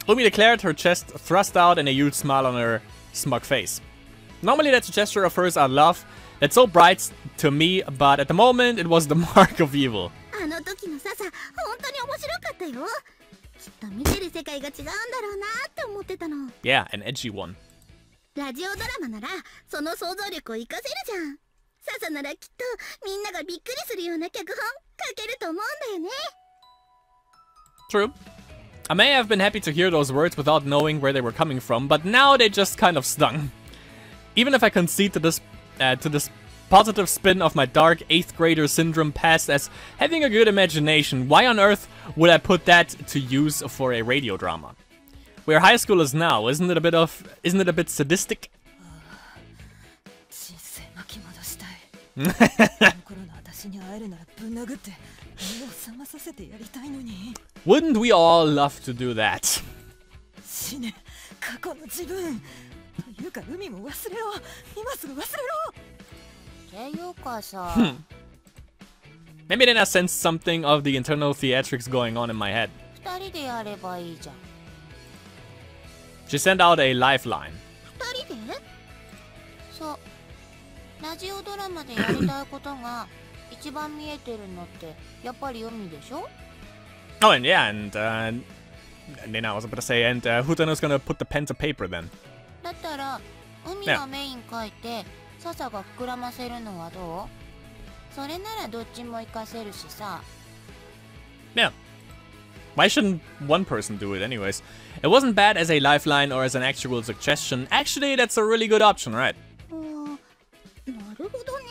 ら。 Umi declared, her chest thrust out and a huge smile on her smug face. Normally that's a gesture of hers I love, that's so bright to me, but at the moment it was the mark of evil. あの時の笹、本当に面白かったよ。きっと見てる世界が違うんだろうなって思ってたの。Yeah, an edgy one. ラジオドラマならその想像力を活かせるじゃん。笹ならきっとみんながびっくりするような脚本書けると思うんだよね。 True. I may have been happy to hear those words without knowing where they were coming from, but now they just kind of stung. Even if I concede to this positive spin of my dark 8th grader syndrome past as having a good imagination, why on earth would I put that to use for a radio drama? We're high schoolers now, isn't it a bit sadistic? Wouldn't we all love to do that? Maybe then I sensed something of the internal theatrics going on in my head. She sent out a lifeline. 二人で？そう。ラジオドラマでやりたいことが一番見えてるのってやっぱり海でしょ？ Oh, and yeah, and Nena, I was about to say, and Futano's gonna put the pen to paper then. だったら海がメイン書いて笹が膨らませるのはどう？それならどっちも活かせるしさ。 Yeah. Why shouldn't one person do it anyways? It wasn't bad as a lifeline or as an actual suggestion. Actually, that's a really good option, right? なるほどね。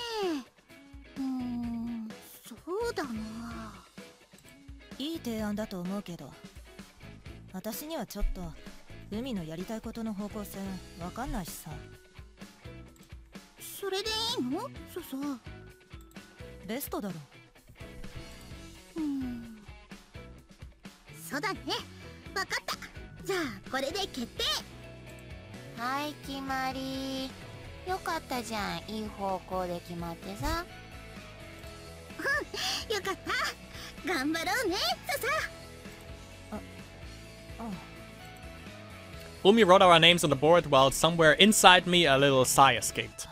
そうだな。いい提案だと思うけど、私にはちょっと海のやりたいことの方向性わかんないしさ。それでいいの？そうベストだろ。そうだね。わかった。じゃあこれで決定。はい、決まり。よかったじゃん、いい方向で決まってさ。よかった。頑張ろうね、笹。Umi wrote our names on the board while somewhere inside me a little sigh escaped.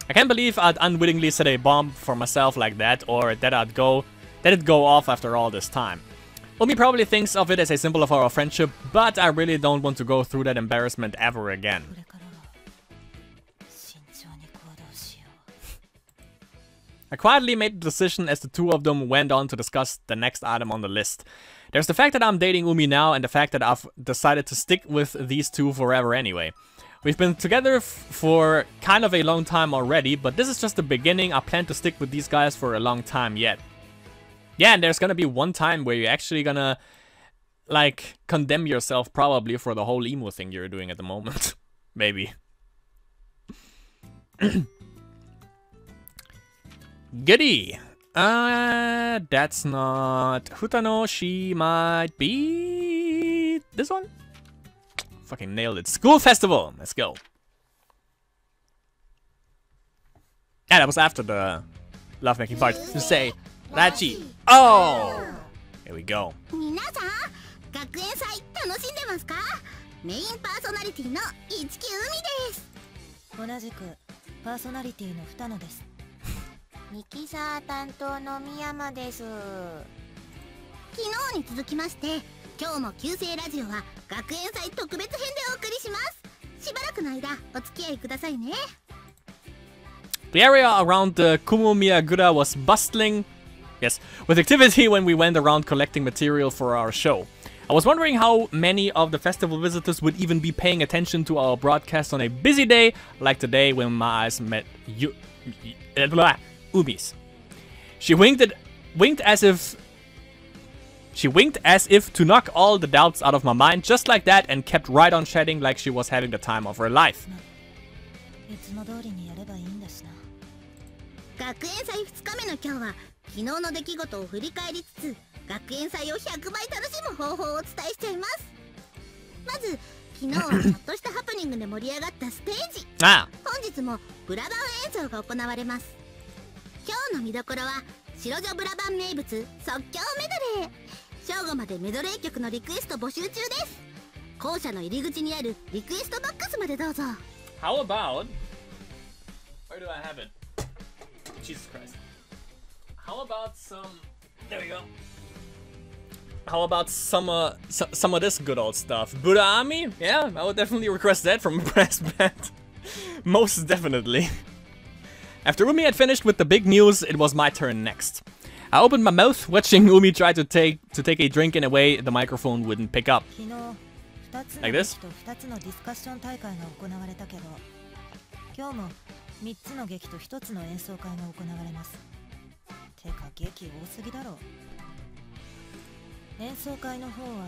I can't believe I'd unwittingly set a bomb for myself like that, or that it'd go off after all this time. Umi probably thinks of it as a symbol of our friendship, but I really don't want to go through that embarrassment ever again. I quietly made the decision as the two of them went on to discuss the next item on the list. There's the fact that I'm dating Umi now and the fact that I've decided to stick with these two forever anyway. We've been together for kind of a long time already, but this is just the beginning. I plan to stick with these guys for a long time yet. Yeah, and there's gonna be one time where you're actually gonna, like, condemn yourself probably for the whole emo thing you're doing at the moment. Maybe. Goody! That's not Futano. She might be this one? Fucking nailed it. School festival! Let's go. Yeah, that was after the lovemaking part. To say, Rachi. Oh! Here we go. 皆さん、学園祭楽しんでますか？メインパーソナリティの市木海です。同じくパーソナリティのFutanoです。ミキサー担当のMiyamaです。昨日に続きまして、今日も旧姓ラジオは学園祭特別編でお送りします。しばらくの間お付き合いくださいね。The area around the Kumomiyagura was bustling, yes, with activity when we went around collecting material for our show. I was wondering how many of the festival visitors would even be paying attention to our broadcast on a busy day like today when my eyes met Umi's. She winked as if to knock all the doubts out of my mind, just like that, and kept right on chatting like she was having the time of her life. いつも通りにやればいいんだしな。学園祭2日目の今日は昨日の出来事を振り返りつつ学園祭を100倍楽しむ方法をお伝えしちゃいます。まず昨日はちょっとしたハプニングで盛り上がったステージ。本日もブラバン演奏が行われます。今日の見どころは白女ブラバン名物即興メドレー。正午までメドレー曲のリクエスト募集中です。校舎の入り口にあるリクエストボックスまでどうぞ。How about... Where do I have it? Jesus Christ. How about some... There we go. How about some of this good old stuff? Buddha Army? Yeah, I would definitely request that from a brass band. Most definitely. After Umi had finished with the big news, it was my turn next. I opened my mouth, watching Umi try to take a drink in a way the microphone wouldn't pick up. Like this? 2つのディスカッション大会が行われたけど、今日も3つの劇と1つの演奏会が行われます。てか劇多すぎだろ。演奏会の方は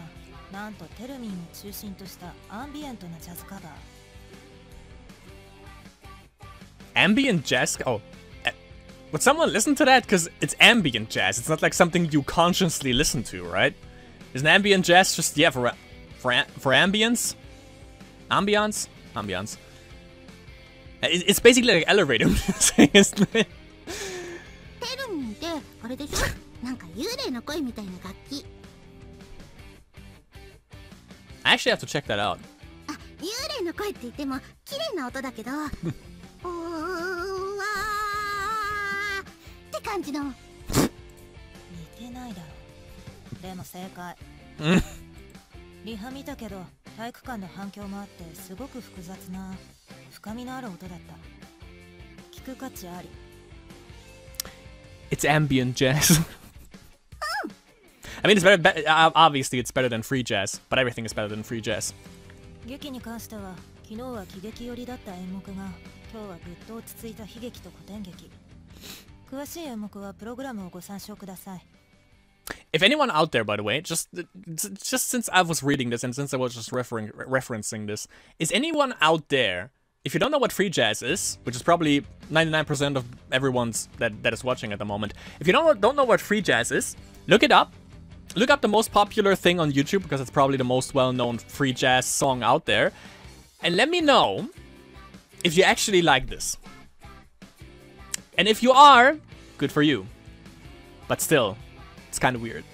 なんとテルミンを中心としたアンビエントなジャズカバー。Ambient jazz? Oh. Would someone listen to that? Because it's ambient jazz. It's not like something you consciously listen to, right? Isn't ambient jazz just, yeah, for ambience? Ambiance? Ambiance. It's basically like elevator music, isn't it? テルミンってあれでしょ？なんか幽霊の声みたいな楽器。I actually have to check that out. あ、幽霊の声って言っても綺麗な音だけど、おーわーって感じの。似てないだろ。でも正解。リハ見たけど体育館の反響もあってすごく複雑な深みのある音だった。聞く価値あり。It's ambient jazz. I mean, it's better. Obviously, it's better than free jazz, but everything is better than free jazz. 劇に関しては昨日は喜劇寄りだった演目が今日はぐっと落ち着いた悲劇と古典劇。詳しい演目はプログラムをご参照ください。If anyone out there, by the way, just since I was reading this and since I was just referencing this, is anyone out there, if you don't know what free jazz is, which is probably 99% of everyone's that is watching at the moment, if you don't know what free jazz is, look it up. Look up the most popular thing on YouTube, because it's probably the most well-known free jazz song out there. And let me know if you actually like this. And if you are, good for you. But still, it's kind of weird.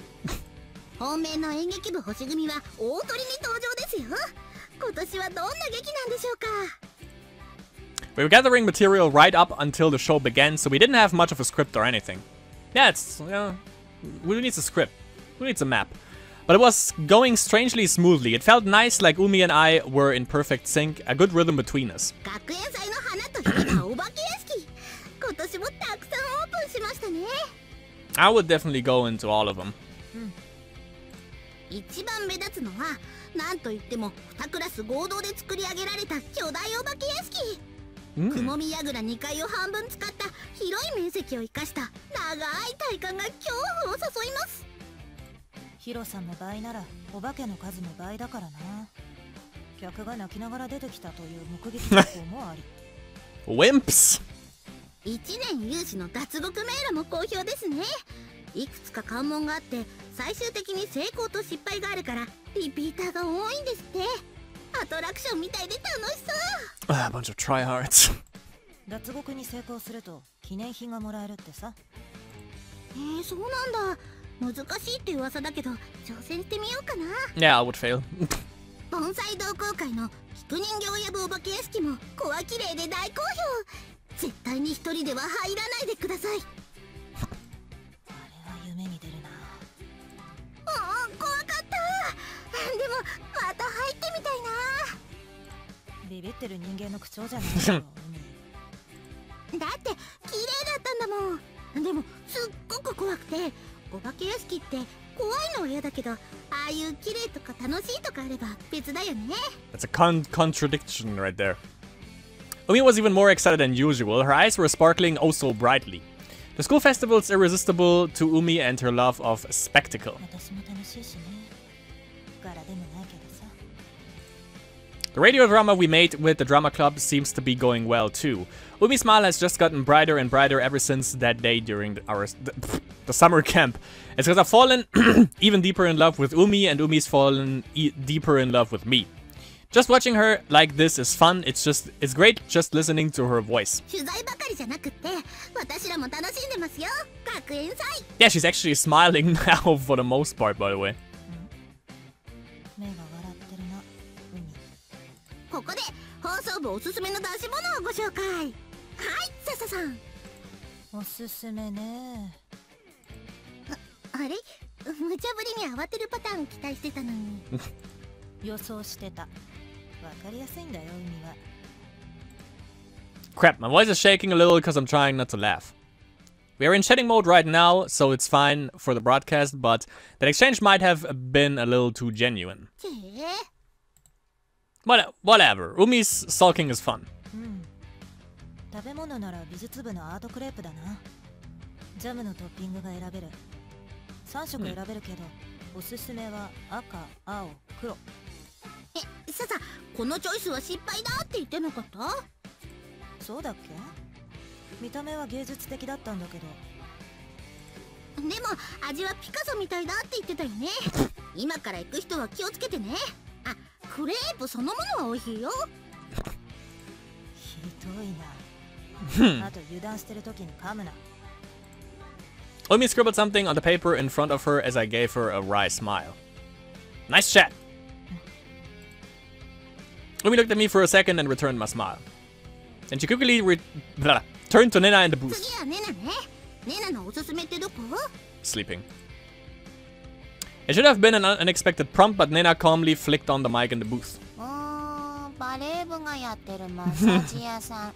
本命の演劇部星組は大鳥に登場ですよ。今年はどんな劇なんでしょうか。We were gathering material right up until the show began, so we didn't have much of a script or anything. Yeah, it's, who needs a script? Who needs a map? But it was going strangely smoothly. It felt nice, like Umi and I were in perfect sync, a good rhythm between us. 学園祭の花と火がお化け屋敷。今年もたくさんオープンしましたね。I would definitely go into all of them. 一番目立つのはなんといっても2クラス合同で作り上げられた巨大お化け屋敷。雲見櫓2階を半分使った広い面積を生かした長い体感が恐怖を誘います。ヒロさんの倍ならお化けの数も倍だからな。客が泣きながら出てきたという目撃情報もあり。Wimps! 1年有志の脱獄迷路も好評ですね。いくつか関門があって最終的に成功と失敗があるからリピーターが多いんですって。アトラクションみたいで楽しそう。A bunch of tryhards. 脱獄に成功すると記念品がもらえるってさ。そうなんだ。難しいって噂だけど挑戦してみようかな。Yeah, I would fail. 盆栽同好会の菊人形やぶお化け屋敷も小は綺麗で大好評。絶対に一人では入らないでください。あれは夢に出るな。怖かった。でもまた入ってみたいな。ビビってる人間の口調じゃないよ。だって綺麗だったんだもん。でもすっごく怖くて、お化け屋敷って怖いのは嫌だけど、ああいう綺麗とか楽しいとかあれば別だよね。 That's a contradiction right there. Umi was even more excited than usual. Her eyes were sparkling oh so brightly. The school festival is irresistible to Umi and her love of spectacle. 私も楽しいしね。柄でもないけどさ。The radio drama we made with the drama club seems to be going well too. Umi's smile has just gotten brighter and brighter ever since that day during the summer camp. It's because I've fallen even deeper in love with Umi, and Umi's fallen deeper in love with me. Just watching her like this is fun. It's great just listening to her voice. 取材ばかりじゃなくって私らも楽しんでますよ。学園祭。 Yeah, she's actually smiling now for the most part, by the way. 目が笑ってるな、海。ここで放送部おすすめの出し物をご紹介。はい、笹さん。おすすめね。あれ、無茶ぶりに慌てるパターン期待してたのに。予想してた。わかりやすいんだよ、海は。Crap, my voice is shaking a little because I'm trying not to laugh. We are in chatting mode right now, so it's fine for the broadcast, but that exchange might have been a little too genuine. Whatever, Umi's sulking is fun. 食べ物なら美術部のアートクレープだな。ジャムのトッピングが選べる。3色選べるけど、おすすめは赤、青、黒。ささ、このチョイスは失敗だって言ってなかった？そうだっけ？見た目は芸術的だったんだけど。でも味はピカソみたいだって言ってたよね。今から行く人は気をつけてね。あ、クレープそのものは美味しいよ。ひどいな。あと油断してる時に噛むな。Umi scribbled something on the paper in front of her as I gave her a wry smile. Nice chat. Umi looked at me for a second and returned my smile. And she quickly turned to Nena in the booth. 次はネナね。ネナのおすすめってどこ？ Sleeping. It should have been an unexpected prompt, but Nena calmly flicked on the mic in the booth. バレー部がやってるマッサージ屋さん。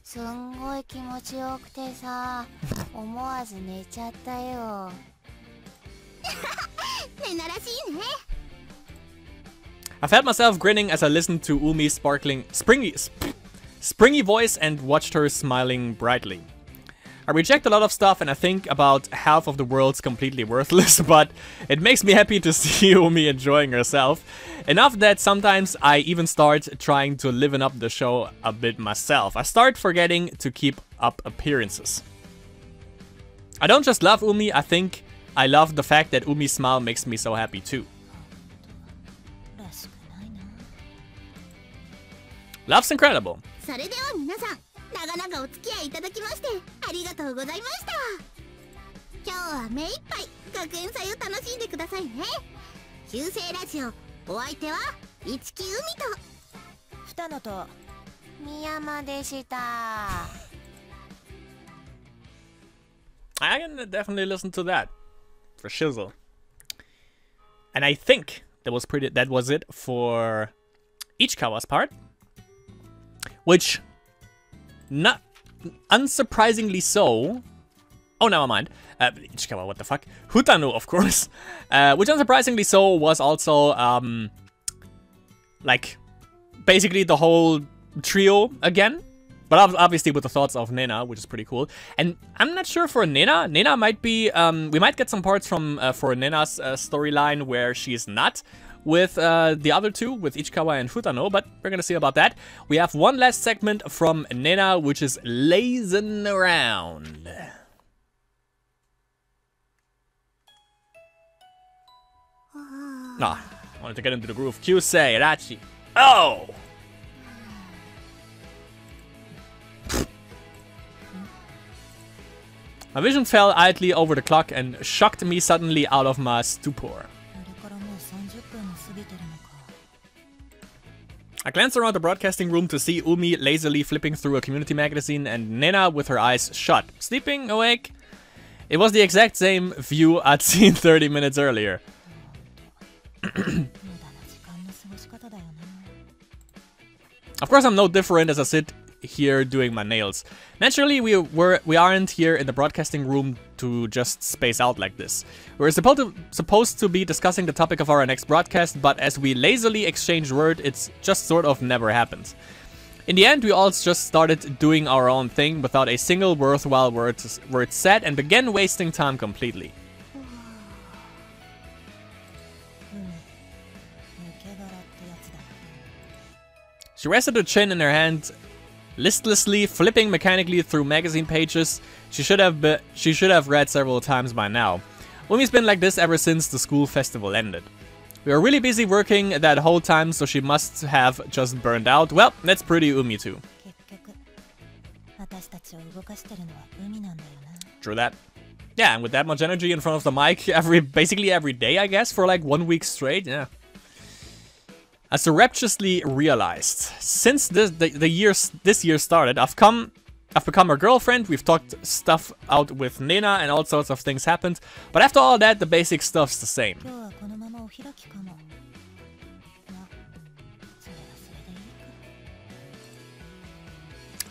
すんごい気持ちよくてさ、思わず寝ちゃったよ。ネナらしいね。I felt myself grinning as I listened to Umi's springy voice and watched her smiling brightly. I reject a lot of stuff and I think about half of the world's completely worthless, but it makes me happy to see Umi enjoying herself. Enough that sometimes I even start trying to liven up the show a bit myself. I start forgetting to keep up appearances. I don't just love Umi, I think I love the fact that Umi's smile makes me so happy too. Love's incredible. それでは皆さん、長々お付き合いいただきましてありがとうございました。今日は目いっぱい学園祭を楽しんでくださいね。旧姓ラジオ、お相手は一木海とFutanoとMiyamaでした。I can definitely listen to that for shizzle. And I think that was it for Ichikawa's part, which, not unsurprisingly so, Oh, never mind. Ichikawa, what the fuck? Futano, of course. Which unsurprisingly so was also, like, basically the whole trio again. But obviously with the thoughts of Nena, which is pretty cool. And I'm not sure for Nena. Nena might be, we might get some parts from, for Nena's storyline where she's not with the other two, with Ichikawa and Futano, but we're gonna see about that. We have one last segment from Nena, which is lazing around. Ah, wanted to get into the groove. Kyusei, Rachi. Oh! My vision fell idly over the clock and shocked me suddenly out of my stupor. I glanced around the broadcasting room to see Umi lazily flipping through a community magazine and Nena with her eyes shut, sleeping, awake. It was the exact same view I'd seen 30 minutes earlier. Of course, I'm no different as I sit here doing my nails. Naturally, we aren't here in the broadcasting room to just space out like this. We're supposed to be discussing the topic of our next broadcast, but as we lazily exchange words, it's just sort of never happened. In the end, we all just started doing our own thing without a single worthwhile word said and began wasting time completely. She rested her chin in her hand, listlessly flipping mechanically through magazine pages. She should have read several times by now. Umi's been like this ever since the school festival ended. We were really busy working that whole time, so she must have just burned out. Well, that's pretty Umi too. True that. Yeah, and with that much energy in front of the mic basically every day, I guess, for like 1 week straight, yeah. I surreptitiously realized, since this year started, I've become her girlfriend, we've talked stuff out with Nena, and all sorts of things happened. But after all that, the basic stuff's the same.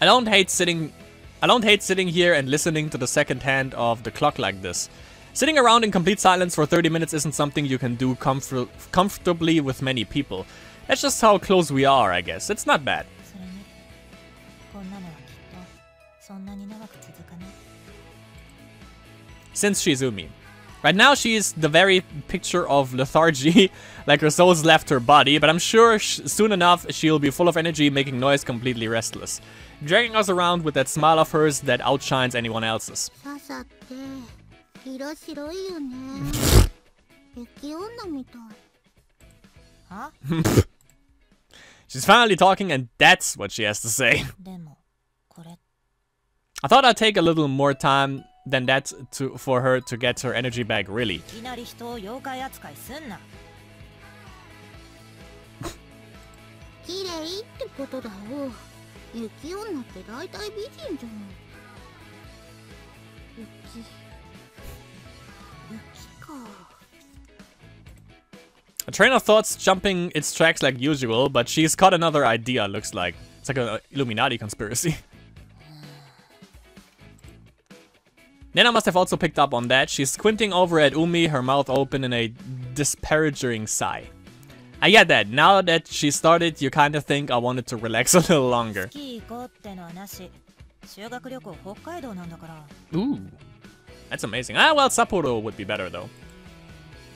I don't hate sitting here and listening to the second hand of the clock like this. Sitting around in complete silence for 30 minutes isn't something you can do comfortably with many people. That's just how close we are, I guess. It's not bad. Since she's Umi. Right now she's the very picture of lethargy, like her soul's left her body, but I'm sure soon enough she'll be full of energy, making noise, completely restless. Dragging us around with that smile of hers that outshines anyone else's. Huh? She's finally talking and that's what she has to say. I thought I'd take a little more time than that for her to get her energy back, really. A train of thoughts jumping its tracks like usual, but she's got another idea, looks like. It's like an Illuminati conspiracy. Nena must have also picked up on that. She's squinting over at Umi, her mouth open in a disparaging sigh. I get that. Now that she started, you kind of think I wanted to relax a little longer. Ooh. That's amazing. Ah, well, Sapporo would be better, though.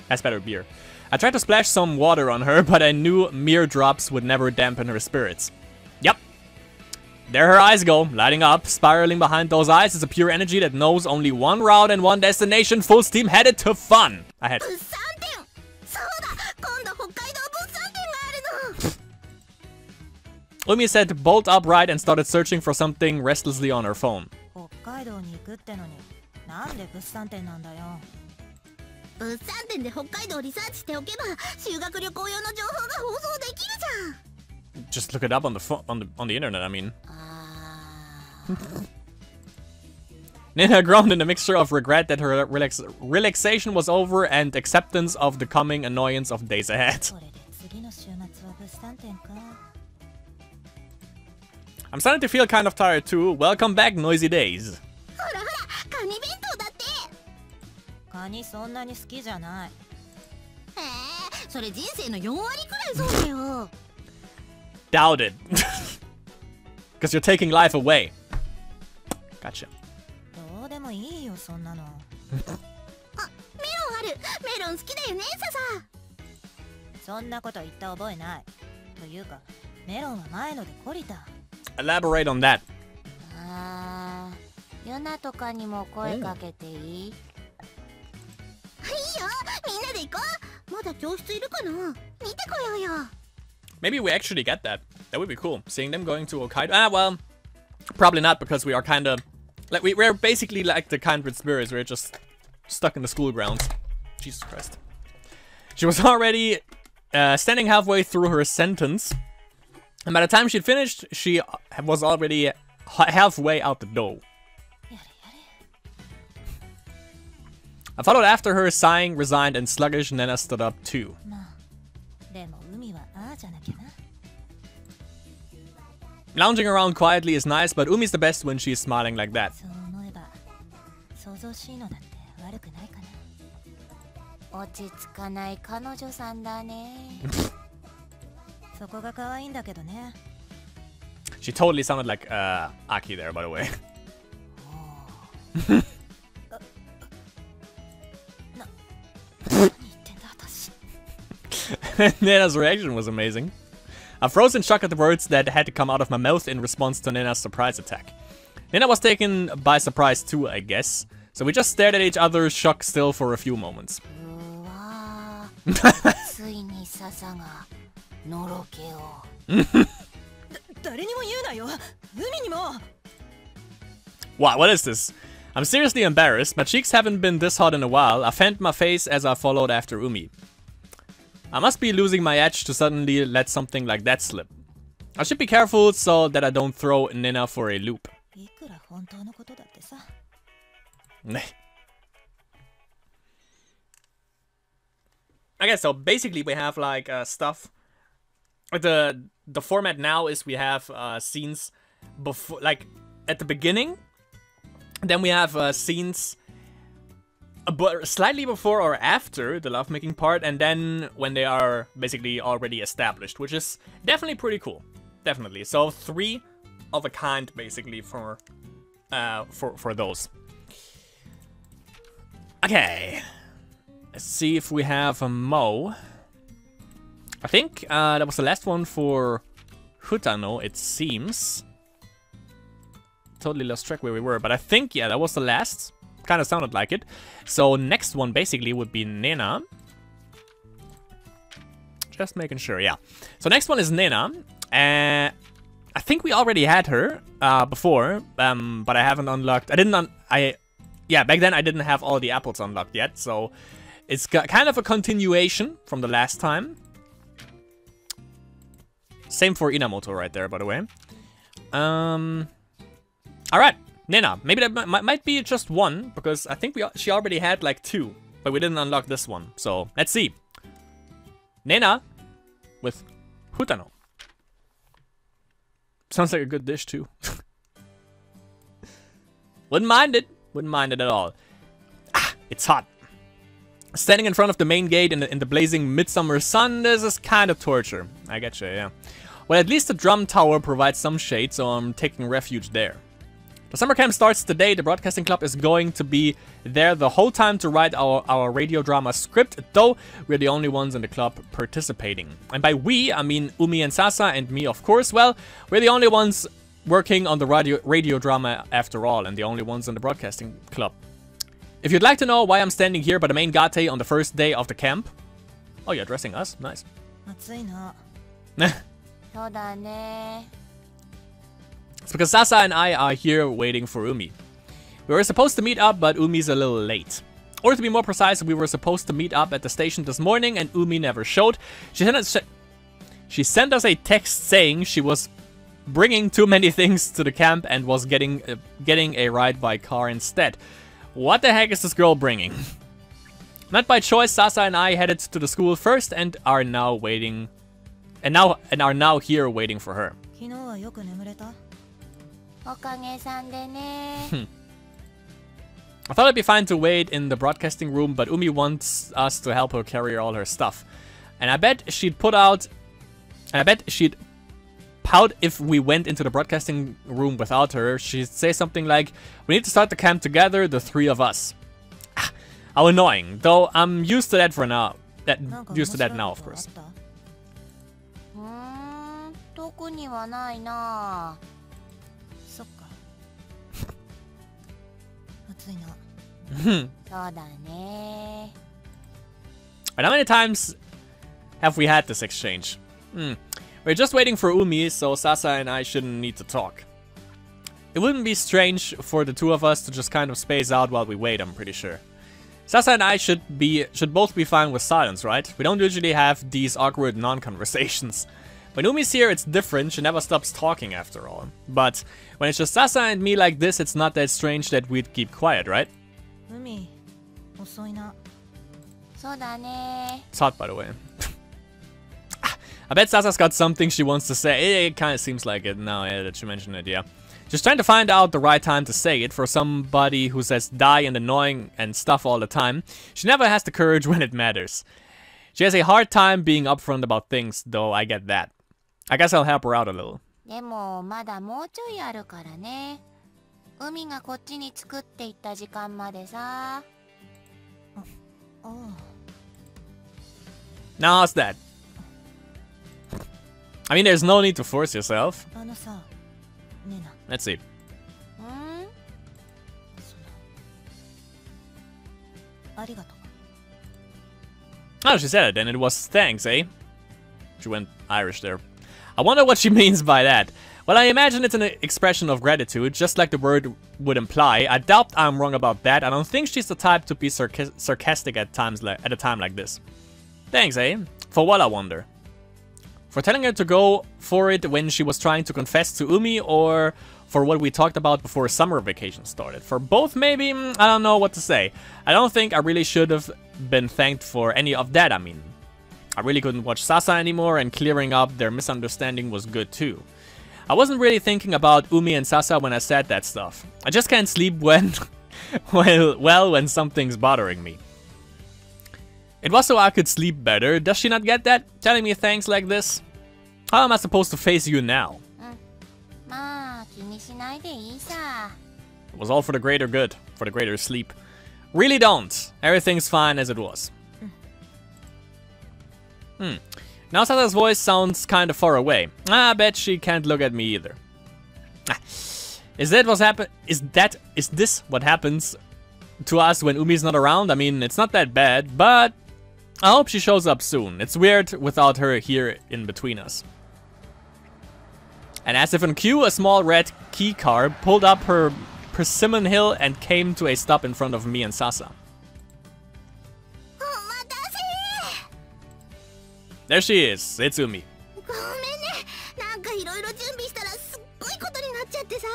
Has better beer. I tried to splash some water on her, but I knew mere drops would never dampen her spirits. Yep. There her eyes go, lighting up. Spiraling behind those eyes is a pure energy that knows only one route and one destination, full steam headed to fun. Ahead. Umi said bolt upright and started searching for something restlessly on her phone. Just look it up on the internet, I mean. Nena groaned in a mixture of regret that her relaxation was over and acceptance of the coming annoyance of days ahead. I'm starting to feel kind of tired too. Welcome back, noisy days. カニそんなに好きじゃない。へえ、それ人生の4割くらいそうだよ。Doubt it. Because you're taking life away. Gotcha. どうでもいいよそんなの。あ、メロンある。メロン好きだよね、ササ。そんなこと言った覚えない。というかメロンは前ので懲りた。 Elaborate on that. あー、ヨナとかにも声かけていい？いいよ、みんなで行こう。まだ教室いるかな。見てこようよ。 Maybe we actually get that. That would be cool. Seeing them going to Hokkaido. Ah, well, probably not because we are kind of like we're basically like the Kindred spirits. We're just stuck in the school grounds. Jesus Christ. She was already standing halfway through her sentence, and by the time she'd finished, she was already halfway out the door. I followed after her, sighing, resigned, and sluggish. Nena stood up too. でも海はああじゃなきゃな。 Lounging around quietly is nice, but Umi's the best when she's smiling like that. そう思えば想像しいのだって悪くないかな。落ち着かない彼女さんだね。そこが可愛いんだけどね。 She totally sounded like Aki there, by the way. 何言ってんだ私。 Nena's reaction was amazing. I froze in shock at the words that had to come out of my mouth in response to Nena's surprise attack. Nena was taken by surprise too, I guess. So we just stared at each other, shocked still for a few moments. うわー、ついにササがのろけを。誰にも言うなよ。海にも。 What is this? I'm seriously embarrassed. My cheeks haven't been this hot in a while. I fanned my face as I followed after Umi. I must be losing my edge to suddenly let something like that slip. I should be careful so that I don't throw Nena for a loop. いくら本当のことだってさ。 Okay, so basically we have like stuff. The format now is we have scenes before, like at the beginning. Then we have scenes slightly before or after the lovemaking part, and then when they are basically already established, which is definitely pretty cool. Definitely. So 3 of a kind basically for those. Okay. Let's see if we have a Mo. I think that was the last one for Futano, it seems. Totally lost track where we were, but I think, yeah, that was the last. Kind of sounded like it. So next one basically would be Nena. Just making sure, yeah. So next one is Nena. I think we already had her before, but I haven't unlocked. Yeah, back then I didn't have all the apples unlocked yet, so it's kind of a continuation from the last time. Same for Inamoto right there, by the way. Alright, Nena. Maybe that might be just one, because I think she already had like 2, but we didn't unlock this one. So, let's see. Nena with Futano. Sounds like a good dish, too. Wouldn't mind it. Wouldn't mind it at all. Ah, it's hot. Standing in front of the main gate in the blazing midsummer sun, this is kind of torture. I getcha, yeah. Well, at least the drum tower provides some shade, so I'm taking refuge there. The summer camp starts today. The broadcasting club is going to be there the whole time to write our radio drama script, though we're the only ones in the club participating. And by we, I mean Umi and Sasa and me, of course. Well, we're the only ones working on the radio drama after all, and the only ones in the broadcasting club. If you'd like to know why I'm standing here by the main gate on the first day of the camp... Oh, you're addressing us? Nice. 暑いな。そうだね。 It's because Sasa and I are here waiting for Umi. We were supposed to meet up, but Umi's a little late. Or to be more precise, we were supposed to meet up at the station this morning, and Umi never showed. She sent us a text saying she was bringing too many things to the camp and was getting a ride by car instead. What the heck is this girl bringing? Not by choice, Sasa and I headed to the school first and are now waiting, and are now here waiting for her. 昨日はよく眠れた？おかげさんでね。I thought it'd be fine to wait in the broadcasting room, but Umi wants us to help her carry all her stuff. And I bet she'd pout if we went into the broadcasting room without her. She'd say something like, "We need to start the camp together, the three of us." How annoying. Though I'm used to that for now. Used to that now, of course. 特にはないな。そっか。暑いな。そうだね。 And how many times have we had this exchange? We're just waiting for Umi, so Sasa and I shouldn't need to talk. It wouldn't be strange for the two of us to just kind of space out while we wait, I'm pretty sure. Sasa and I should both be fine with silence, right? We don't usually have these awkward non-conversations. When Umi's here, it's different. She never stops talking after all. But when it's just Sasa and me like this, it's not that strange that we'd keep quiet, right? 海遅いな。そうだね。 It's hot, by the way. I bet Sasa's got something she wants to say. It kind of seems like it now that you mention it, yeah. Just trying to find out the right time to say it for somebody who says die and annoying and stuff all the time. She never has the courage when it matters. She has a hard time being upfront about things, though I get that. I guess I'll help her out a little. でもまだもうちょいあるからね。海がこっちに作っていった時間までさ。Now how's that? I mean, there's no need to force yourself. あのさ、ネナ。 Let's see. ありがとう。 Oh, she said it, and it was thanks, eh? She went Irish there. I wonder what she means by that. Well, I imagine it's an expression of gratitude, just like the word would imply. I doubt I'm wrong about that. I don't think she's the type to be sarcastic at a time like this. Thanks, eh? For what, I wonder? For telling her to go for it when she was trying to confess to Umi, or for what we talked about before summer vacation started? For both, maybe? I don't know what to say. I don't think I really should have been thanked for any of that, I mean. I really couldn't watch Sasa anymore, and clearing up their misunderstanding was good too. I wasn't really thinking about Umi and Sasa when I said that stuff. I just can't sleep when when something's bothering me. It was so I could sleep better. Does she not get that? Telling me thanks like this? How am I supposed to face you now? まあ気にしないでいいさ。 It was all for the greater good, for the greater sleep. Really don't. Everything's fine as it was. Now Sasa's voice sounds kind of far away. I bet she can't look at me either. Is this what happens to us when Umi's not around? I mean, it's not that bad, but I hope she shows up soon. It's weird without her here in between us. And as if in cue, a small red key car pulled up her persimmon hill and came to a stop in front of me and Sasa. There she is. It's Umi. ごめんね。なんかいろいろ準備したらすっごいことになっちゃってさ。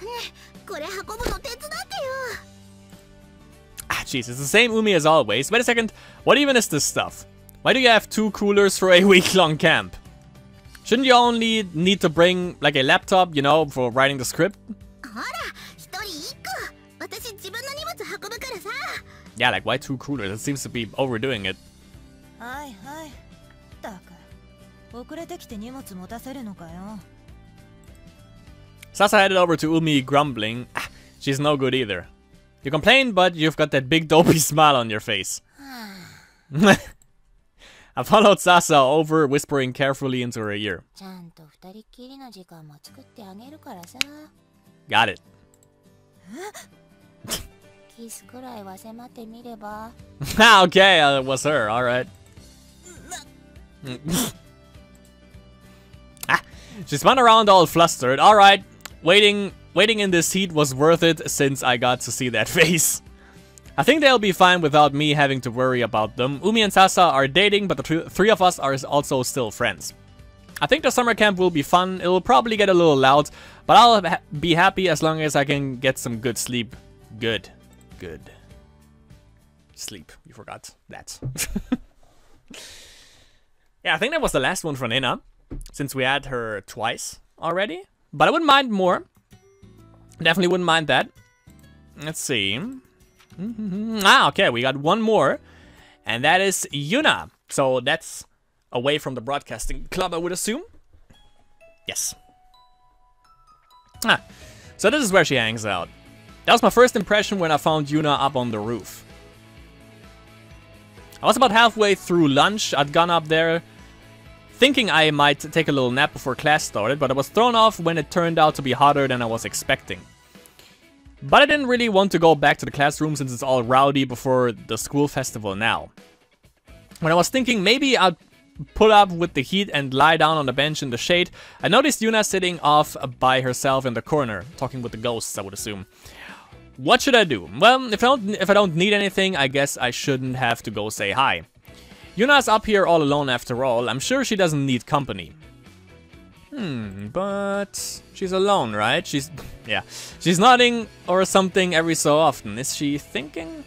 ね、これ運ぶの手伝ってよ。 Ah, jeez, it's the same Umi as always. Wait a second. What even is this stuff? Why do you have 2 coolers for a week-long camp? Shouldn't you only need to bring, like, a laptop, you know, for writing the script? ほら、一人一個。私自分の荷物運ぶからさ。 Yeah, like, why 2 coolers? It seems to be overdoing it. はいはい。ったく。遅れてきて荷物持たせるのかよ。 Sasa headed over to Umi, grumbling. Ah, she's no good either. You complain, but you've got that big dopey smile on your face. I followed Sasa over, whispering carefully into her ear. ちゃんと二人っきりの時間も作ってあげるからさ。 Got it. キスくらいは迫ってみれば。 Okay, it was her, alright. She spun around all flustered. Alright, waiting in this heat was worth it since I got to see that face. I think they'll be fine without me having to worry about them. Umi and Sasa are dating, but the three of us are also still friends. I think the summer camp will be fun. It'll probably get a little loud, but I'll be happy as long as I can get some good sleep. Good. Sleep. You forgot that. Yeah, I think that was the last one for Nena, since we had her twice already. But I wouldn't mind more. Definitely wouldn't mind that. Let's see. Ah, okay, we got one more. And that is Yuna. So that's away from the broadcasting club, I would assume. Yes. Ah, so this is where she hangs out. That was my first impression when I found Yuna up on the roof. I was about halfway through lunch. I'd gone up there thinking I might take a little nap before class started, but I was thrown off when it turned out to be hotter than I was expecting. But I didn't really want to go back to the classroom since it's all rowdy before the school festival now. When I was thinking maybe I'd put up with the heat and lie down on the bench in the shade, I noticed Yuna sitting off by herself in the corner, talking with the ghosts, I would assume. What should I do? Well, if I don't need anything, I guess I shouldn't have to go say hi. Yuna's up here all alone after all. I'm sure she doesn't need company. But she's alone, right? She's nodding or something every so often. Is she thinking?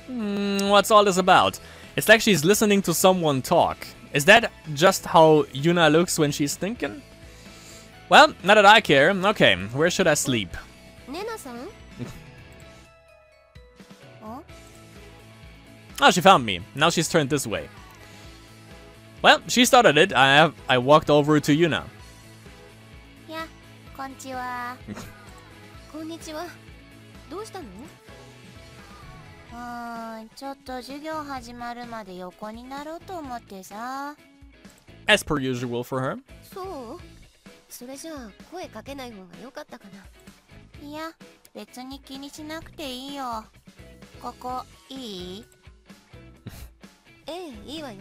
What's all this about? It's like she's listening to someone talk. Is that just how Yuna looks when she's thinking? Well, not that I care. Okay, where should I sleep? Nena-san? Oh, she found me. Now she's turned this way. Well, she started it. I walked over to Yuna. Yeah, konnichiwa. こんにちは。どうしたの？ちょっと授業始まるまで横になろうと思ってさ。As per usual for her. そう？それじゃあ声かけない方が良かったかな。いや、別に気にしなくていいよ。ここいい？ええ、いいわよ。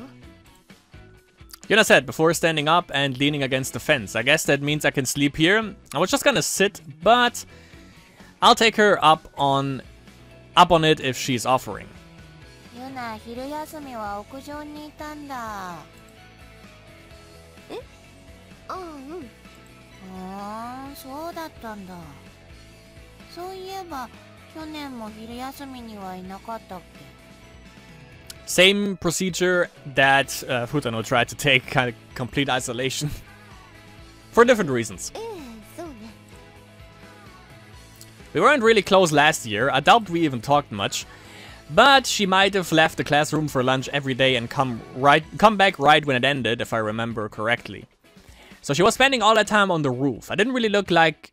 Yuna said before standing up and leaning against the fence. I guess that means I can sleep here. I was just gonna sit, but I'll take her up on it if she's offering. ユナ、昼休みは屋上にいたんだ。え？ああ、うん。そうだったんだ。そういえば、去年も昼休みにはいなかったっけ？ Same procedure that Futano tried to take, kind of complete isolation. For different reasons. ええ、そうね。We weren't really close last year. I doubt we even talked much. But she might have left the classroom for lunch every day and come back right when it ended, if I remember correctly. So she was spending all that time on the roof. It didn't really look like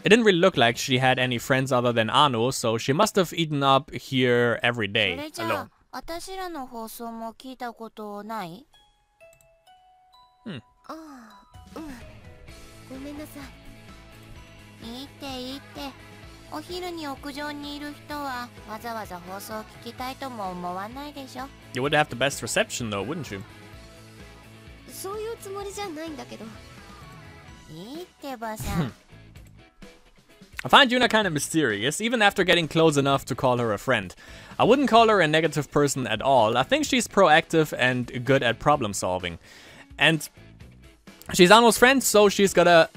she had any friends other than Ano, so she must have eaten up here every day alone. 私らの放送も聞いたことない？ああ、うん。ごめんなさい。いいっていいって。お昼に屋上にいる人はわざわざ放送を聞きたいとも思わないでしょ。You would have the best reception though, wouldn't you? そういうつもりじゃないんだけど。いいってばさ。I find Yuna kind of mysterious, even after getting close enough to call her a friend. I wouldn't call her a negative person at all. I think she's proactive and good at problem solving. And she's Ano's friend, so she's gotta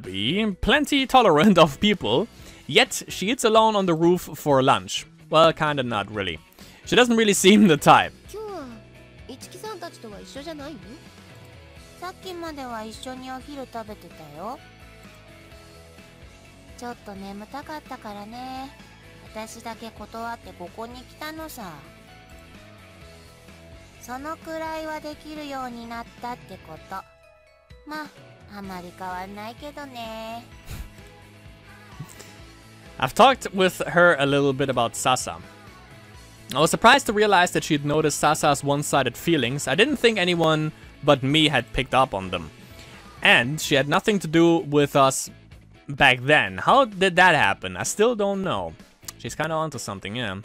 be plenty tolerant of people. Yet she eats alone on the roof for lunch. Well, kinda not really. She doesn't really seem the type. 今日はIchikiさんたちとは一緒じゃないの？さっきまでは一緒にお昼食べてたよ。ちょっと眠たかったからね。私だけ断ってここに来たのさ。そのくらいはできるようになったってこと。まあ、あまり変わんないけどね。I've talked with her a little bit about Sasa. I was surprised to realize that she'd noticed Sasa's one-sided feelings. I didn't think anyone but me had picked up on them. And she had nothing to do with us back then. How did that happen? I still don't know. She's kind of onto something, yeah.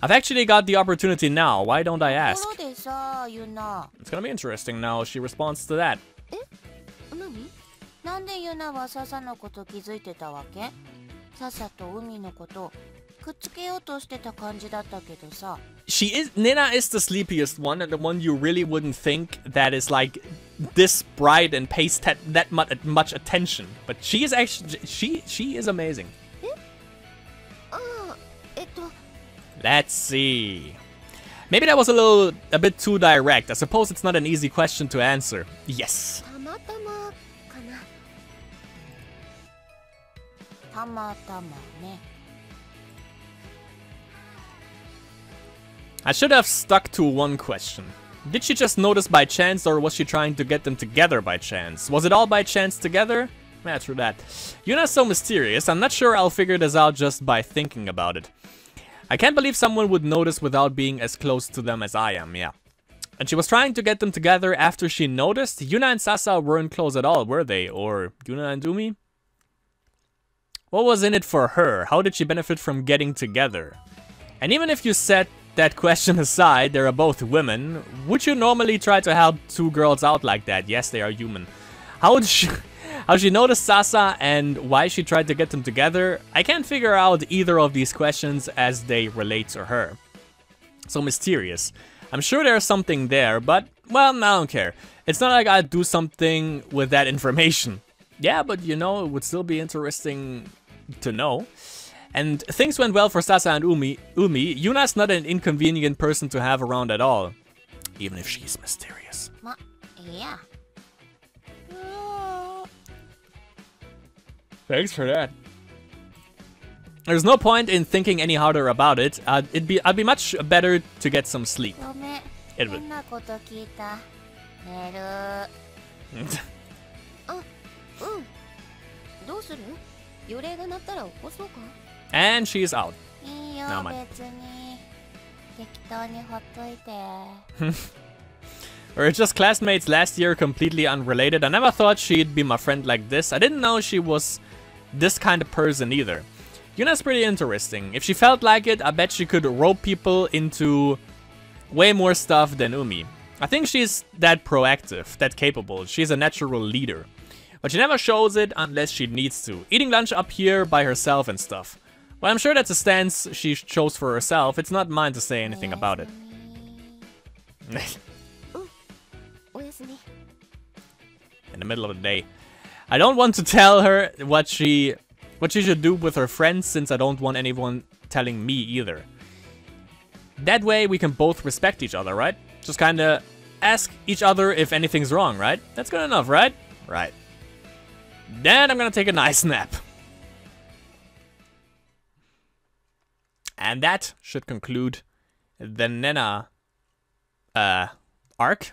I've actually got the opportunity now. Why don't I ask? It's gonna be interesting now. She responds to that. なんでユナはササのこと気づいてたわけ？ササと海のことくっつけようとしてた感じだったけどさ。Nena is the sleepiest one, and the one you really wouldn't think that is like this bright and pays that much attention. But she is actually she is amazing. Let's see. Maybe that was a bit too direct. I suppose it's not an easy question to answer. Yes. たまたまかな。たまたまね。 I should have stuck to one question. Did she just notice by chance, or was she trying to get them together by chance? Was it all by chance together? Yeah, true that. Yuna's so mysterious, I'm not sure I'll figure this out just by thinking about it. I can't believe someone would notice without being as close to them as I am, yeah. And she was trying to get them together after she noticed? Yuna and Sasa weren't close at all, were they? Or Yuna and Umi? What was in it for her? How did she benefit from getting together? And even if you set that question aside, they are both women, would you normally try to help two girls out like that? Yes, they are human. How she noticed Sasa and why she tried to get them together? I can't figure out either of these questions as they relate to her. So mysterious. I'm sure there's something there, but, well, I don't care. It's not like I'd do something with that information. Yeah, but you know, it would still be interesting to know. And things went well for Sasa and Umi. Yuna's not an inconvenient person to have around at all. Even if she's mysterious. ま、いいや。 Thanks for that. There's no point in thinking any harder about it. I'd be much better to get some sleep. ごめん。 It would. 変なこと聞いた。寝る。どうする？予令が鳴ったら起こそうか？ And she's out. いいよ、 Never mind. 別に。適当にほっといて。 We're just classmates last year, completely unrelated. I never thought she'd be my friend like this. I didn't know she was this kind of person either. Yuna's pretty interesting. If she felt like it, I bet she could rope people into way more stuff than Umi. I think she's that proactive, that capable. She's a natural leader. But she never shows it unless she needs to. Eating lunch up here by herself and stuff. Well, I'm sure that's a stance she chose for herself. It's not mine to say anything about it. おやすみ。 In the middle of the day. I don't want to tell her what she should do with her friends, since I don't want anyone telling me either. That way we can both respect each other, right? Just kinda ask each other if anything's wrong, right? That's good enough, right? Right. Then I'm gonna take a nice nap. And that should conclude the Nena arc,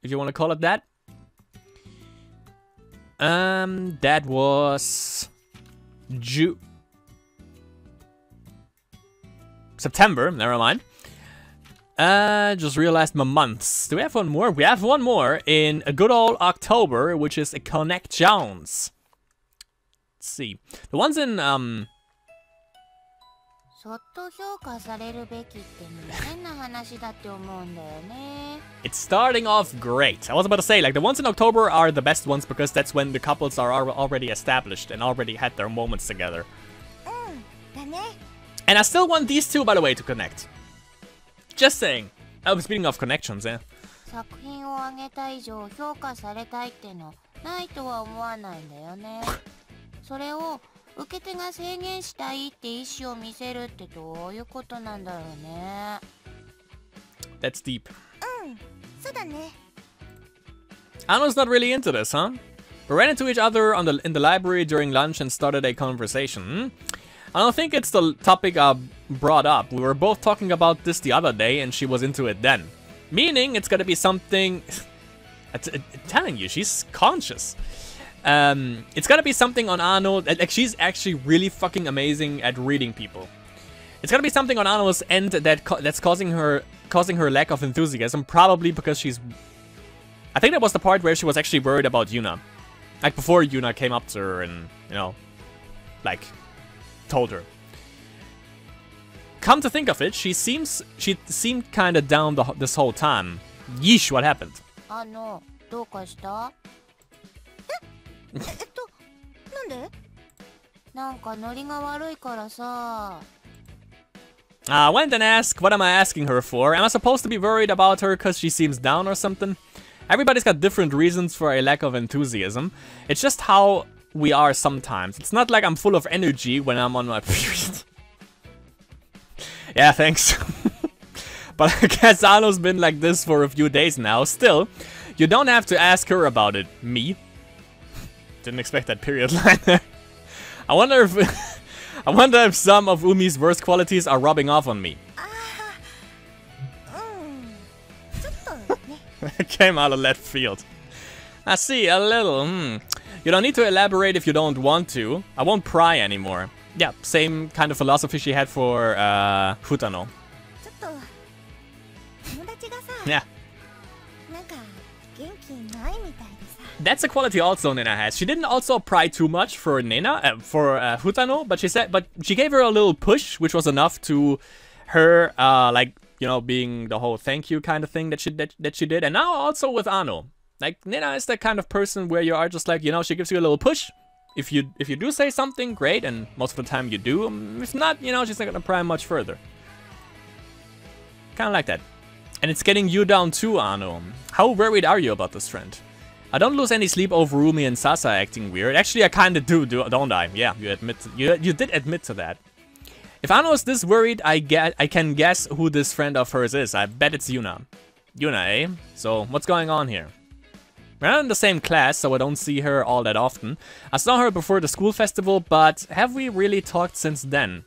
if you want to call it that. That was September, never mind. Just realized my months. Do we have one more? We have one more in a good old October, which is a Connections. Let's see. The ones in, そっと評価されるべきって変な話だって思うんだよね。 It's starting off great. I was about to say, like, the ones in October are the best ones because that's when the couples are already established and already had their moments together. だね。 And I still want these two, by the way, to connect. Just saying. Oh, speaking of connections, yeah. 作品をあげた以上評価されたいってのないとは思わないんだよね。それを受け手が制限したいって意思を見せるってどういうことなんだろうね。 That's deep. そうだね。 Ano's not really into this, huh? We ran into each other in the library during lunch and started a conversation. I don't think it's the topic I brought up. We were both talking about this the other day and she was into it then. Meaning it's gonna be something... I'm telling you, she's conscious. It's gotta be something on Ano. Like, she's actually really fucking amazing at reading people. It's gotta be something on Ano's end that's causing her lack of enthusiasm. Probably because she's... I think that was the part where she was actually worried about Yuna. Like, before Yuna came up to her and, you know, like, told her. Come to think of it, she seemed kinda down this whole time. Yeesh, what happened? どうかした？なんで？なんかノリが悪いからさ。I went and asked, what am I asking her for? Am I supposed to be worried about her because she seems down or something? Everybody's got different reasons for a lack of enthusiasm. It's just how we are sometimes. It's not like I'm full of energy when I'm on my period. Yeah, thanks. But I guess Ano's been like this for a few days now. Still, you don't have to ask her about it. Me? Didn't expect that period line there. I wonder if I wonder if some of Umi's worst qualities are rubbing off on me. It came out of left field. I see, a little, You don't need to elaborate if you don't want to. I won't pry anymore. Yeah, same kind of philosophy she had for Futano. Yeah. That's a quality also Nena has. She didn't also pry too much for Nena, for Futano, but she gave her a little push, which was enough to her, like, you know, being the whole thank you kind of thing that she did. And now also with Ano. Like, Nena is that kind of person where you are just like, you know, she gives you a little push. If you do say something, great, and most of the time you do. If not, you know, she's not gonna pry much further. Kinda like that. And it's getting you down too, Ano. How worried are you about this trend? I don't lose any sleep over Umi and Sasa acting weird. Actually, I kinda do, don't I? Yeah, you did admit to that. If Ano is this worried, I can guess who this friend of hers is. I bet it's Yuna. Yuna, eh? So, what's going on here? We're not in the same class, so I don't see her all that often. I saw her before the school festival, but have we really talked since then?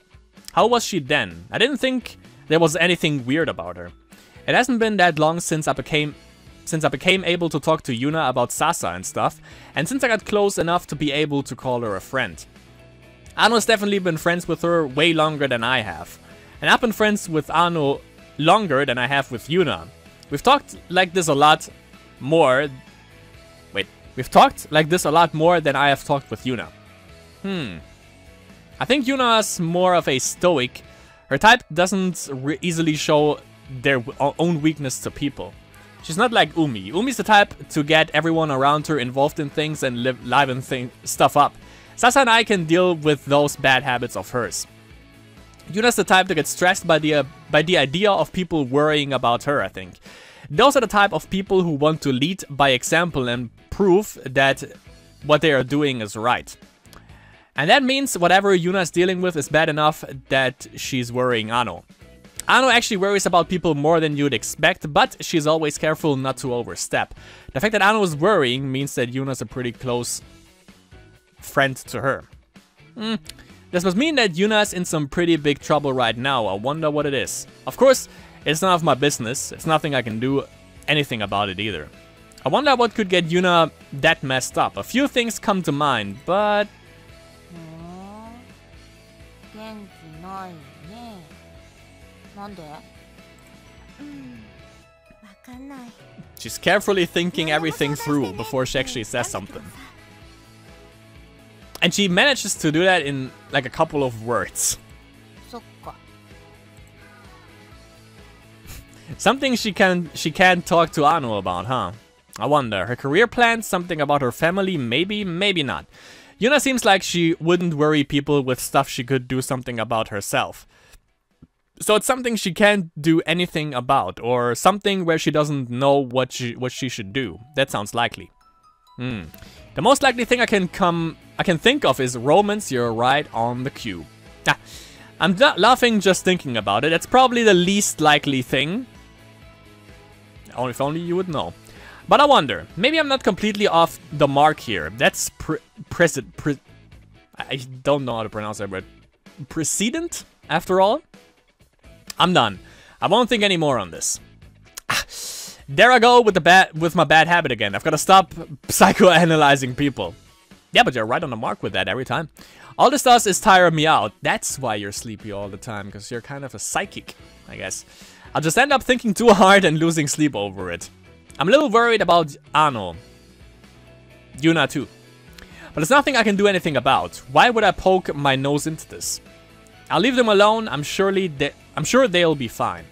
How was she then? I didn't think there was anything weird about her. It hasn't been that long since I became able to talk to Yuna about Sasa and stuff, and since I got close enough to be able to call her a friend. Ano's definitely been friends with her way longer than I have. And I've been friends with Ano longer than I have with Yuna. We've talked like this a lot more... We've talked like this a lot more than I have talked with Yuna. I think Yuna's more of a stoic. Her type doesn't easily show their own weakness to people. She's not like Umi. Umi's the type to get everyone around her involved in things and liven stuff up. Sasa and I can deal with those bad habits of hers. Yuna's the type to get stressed by the idea of people worrying about her, I think. Those are the type of people who want to lead by example and prove that what they are doing is right. And that means whatever Yuna's dealing with is bad enough that she's worrying Ano. Ano actually worries about people more than you'd expect, but she's always careful not to overstep. The fact that Ano is worrying means that Yuna's a pretty close friend to her. This must mean that Yuna's in some pretty big trouble right now. I wonder what it is. Of course, it's none of my business. It's nothing I can do anything about it either. I wonder what could get Yuna that messed up. A few things come to mind, but... She's carefully thinking everything through before she actually says something. And she manages to do that in like a couple of words. Something she can't talk to Ano about, huh? I wonder. Her career plans, something about her family, maybe, maybe not. Yuna seems like she wouldn't worry people with stuff she could do something about herself. So it's something she can't do anything about, or something where she doesn't know what she should do. That sounds likely. The most likely thing I can think of is romance. You're right on the cue. I'm laughing just thinking about it. That's probably the least likely thing. If only you would know. But I wonder, maybe I'm not completely off the mark here. That's I don't know how to pronounce that word. Precedent, after all? I'm done. I won't think any more on this. There I go with my bad habit again. I've got to stop psychoanalyzing people. Yeah, but you're right on the mark with that every time. All this does is tire me out. That's why you're sleepy all the time, because you're kind of a psychic, I guess. I'll just end up thinking too hard and losing sleep over it. I'm a little worried about Ano. Yuna too. But it's nothing I can do anything about. Why would I poke my nose into this? I'll leave them alone. I'm sure they'll be fine.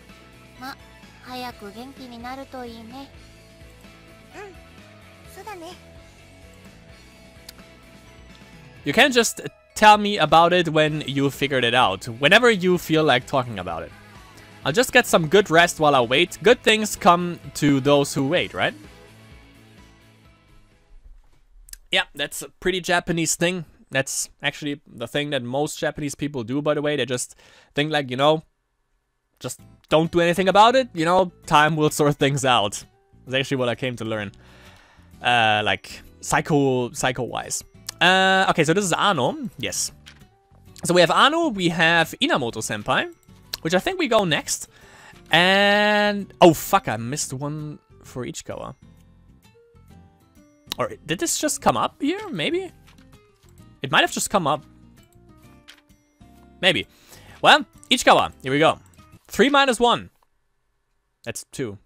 You can't just tell me about it when you figured it out. Whenever you feel like talking about it. I'll just get some good rest while I wait. Good things come to those who wait, right? Yeah, that's a pretty Japanese thing. That's actually the thing that most Japanese people do, by the way. They just think like, you know, just don't do anything about it. You know, time will sort things out. That's actually what I came to learn. Like, psycho-wise. Okay, so this is Ano. Yes. So we have Anu, we have Inamoto-senpai, which I think we go next. And... oh, fuck, I missed one for Ichikawa. Or did this just come up here? Maybe? It might have just come up. Maybe. Well, Ichikawa, here we go. 3 minus 1. That's 2.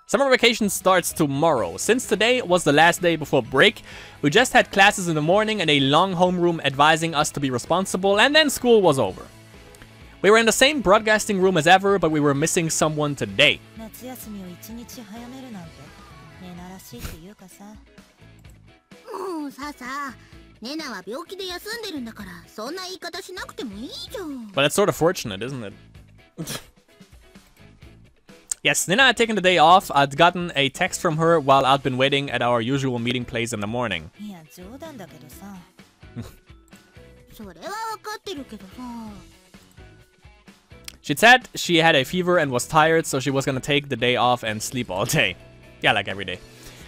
Summer vacation starts tomorrow. Since today was the last day before break, we just had classes in the morning and a long homeroom advising us to be responsible, and then school was over. We were in the same broadcasting room as ever, but we were missing someone today. 夏休みを1日早めるなんてネナらしいっていうかさ。もうさネナは病気で休んでるんだからそんな言い方しなくてもいいじゃん。 But that's sort of fortunate, isn't it? Yes, Nena had taken the day off. I'd gotten a text from her while I'd been waiting at our usual meeting place in the morning. いや冗談だけどさ。それは分かってるけどさ。 She'd said she had a fever and was tired, so she was gonna take the day off and sleep all day. Yeah, like every day.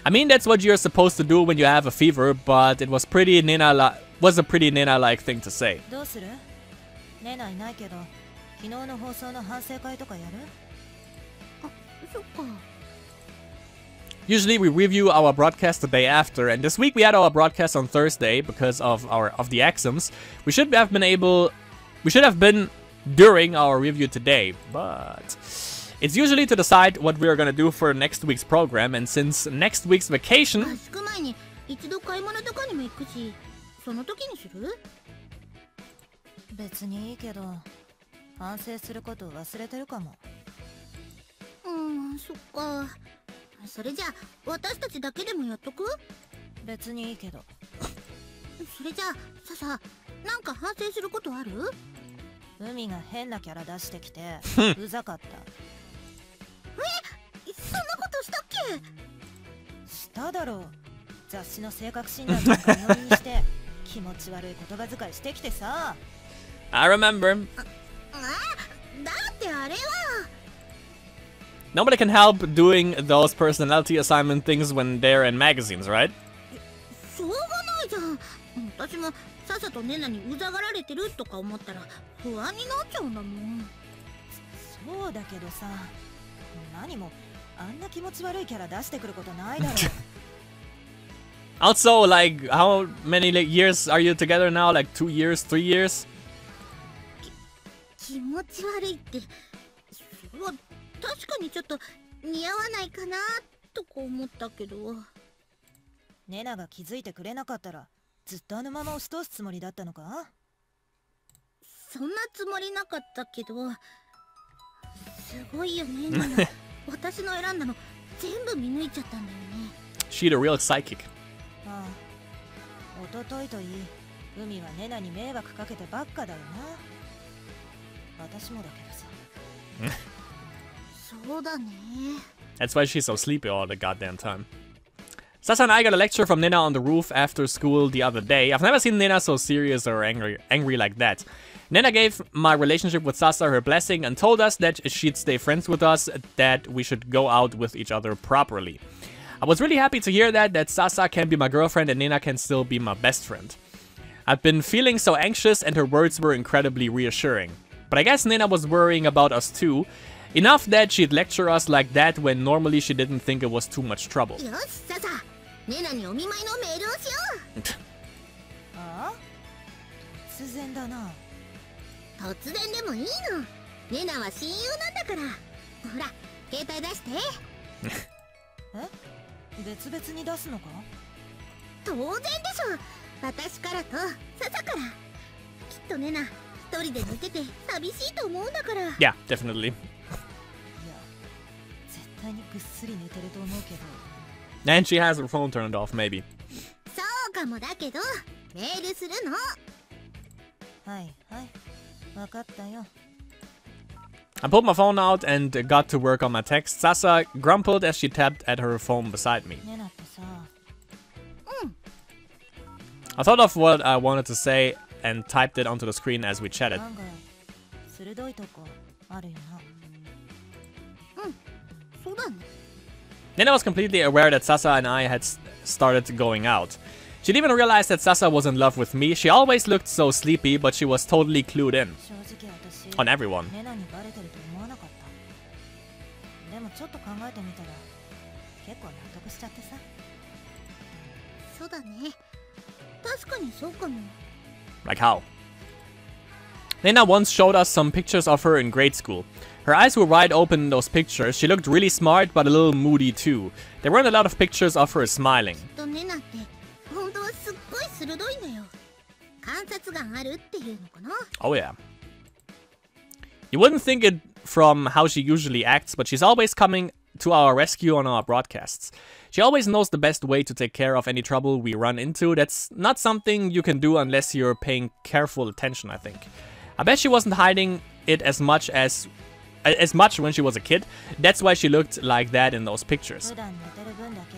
I mean, that's what you're supposed to do when you have a fever, but it was a pretty Nena-like thing to say. どうする？ネナいないけど、昨日の放送の反省会とかやる？あ、そっか。 Usually we review our broadcast the day after, and this week we had our broadcast on Thursday because of the exams. We should have been during our review today, but it's usually to decide what we are gonna do for next week's program, and since next week's vacation... 合宿前に一度買い物とかにも行くし、その時にする？別にいいけど、反省すること忘れてるかも。そっか。それじゃあ私たちだけでもやっとく？別にいいけど。それじゃあさなんか反省することある？海が変なキャラ出してきてうざかった。そんなことしたっけ？しただろう。雑誌の性格診断なんか鵜呑みにして気持ち悪い言葉遣いしてきてさ。I remember. だってあれは Nobody can help doing those personality assignment things when they're in magazines, right? しょうがないじゃん。私もささとネナにうざがられてるとか思ったら不安になっちゃうんだもん。そうだけどさ、何もあんな気持ち悪いキャラ出してくることないだろう。Also, like, how many years are you together now? Like 2 years, 3 years? 気持ち悪いってそれは確かにちょっと似合わないかなとか思ったけど。ネナが気づいてくれなかったらずっとあのまま押し通すつもりだったのか？そんなつもりなかったけど、すごいよねネナ。私の選んだの全部見抜いちゃったんだよね。She's a real psychic. ああ、おとといといい、海はネナに迷惑かけてばっかだよな。私もだけどさ。そうだね。 That's why she's so sleepy all the goddamn time. Sasa and I got a lecture from Nena on the roof after school the other day. I've never seen Nena so serious or angry like that. Nena gave my relationship with Sasa her blessing and told us that she'd stay friends with us, that we should go out with each other properly. I was really happy to hear that Sasa can be my girlfriend and Nena can still be my best friend. I've been feeling so anxious and her words were incredibly reassuring. But I guess Nena was worrying about us too. Enough that she'd lecture us like that when normally she didn't think it was too much trouble. よしささ、ネナにお見舞いのメールをしよう。ああ？突然だな。突然でもいいの。ネナは親友なんだから。ほら、携帯出して。え？別々に出すのか？当然でしょ。私からとササから。きっとネナ一人で寝てて寂しいと思うんだから。Yeah, definitely. いや、絶対にぐっすり寝てると思うけど。And she has her phone turned off, maybe. そうかもだけど、メールするの。はいはい、わかったよ。I pulled my phone out and got to work on my text. Sasa grumbled as she tapped at her phone beside me. ネナってさ。I thought of what I wanted to say and typed it onto the screen as we chatted. 案外鋭いとこあるよな。そうだね。 Nena was completely aware that Sasa and I had started going out. She'd even realized that Sasa was in love with me. She always looked so sleepy, but she was totally clued in 正直私 on everyone. ネナにバレてると思わなかったでもちょっと考えてみたら結構納得しちゃってさそうだね。確かにそうかも。 Like how? Nena once showed us some pictures of her in grade school. Her eyes were wide open in those pictures. She looked really smart, but a little moody too. There weren't a lot of pictures of her smiling. とネナって本当はすっごい鋭いんだよ。観察眼あるっていうのかな。 Oh yeah. You wouldn't think it from how she usually acts, but she's always coming to our rescue on our broadcasts. She always knows the best way to take care of any trouble we run into. That's not something you can do unless you're paying careful attention, I think. I bet she wasn't hiding it as much when she was a kid. That's why she looked like that in those pictures. 普段寝てる分だけ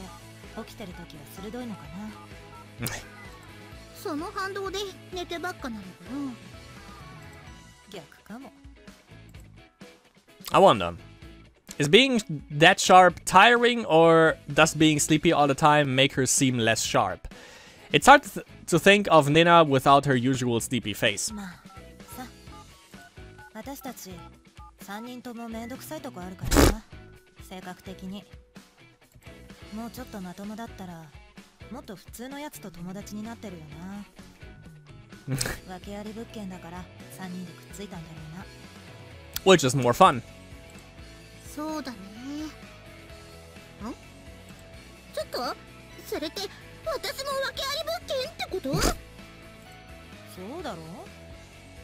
起きてる時は鋭いのかなその反動で寝てばっかなのかな。逆かも I wonder, is being that sharp tiring, or does being sleepy all the time make her seem less sharp? It's hard to think of Nena without her usual sleepy face. まあさ私たち3人ともめんどくさいとこあるからな性格的にもうちょっとまともだったらもっと普通のやつと友達になってるよな訳あり物件だから3人でくっついたんだろうな Which is more fun. そうだね。ちょっとそれって私も訳あり物件ってこと？そうだろ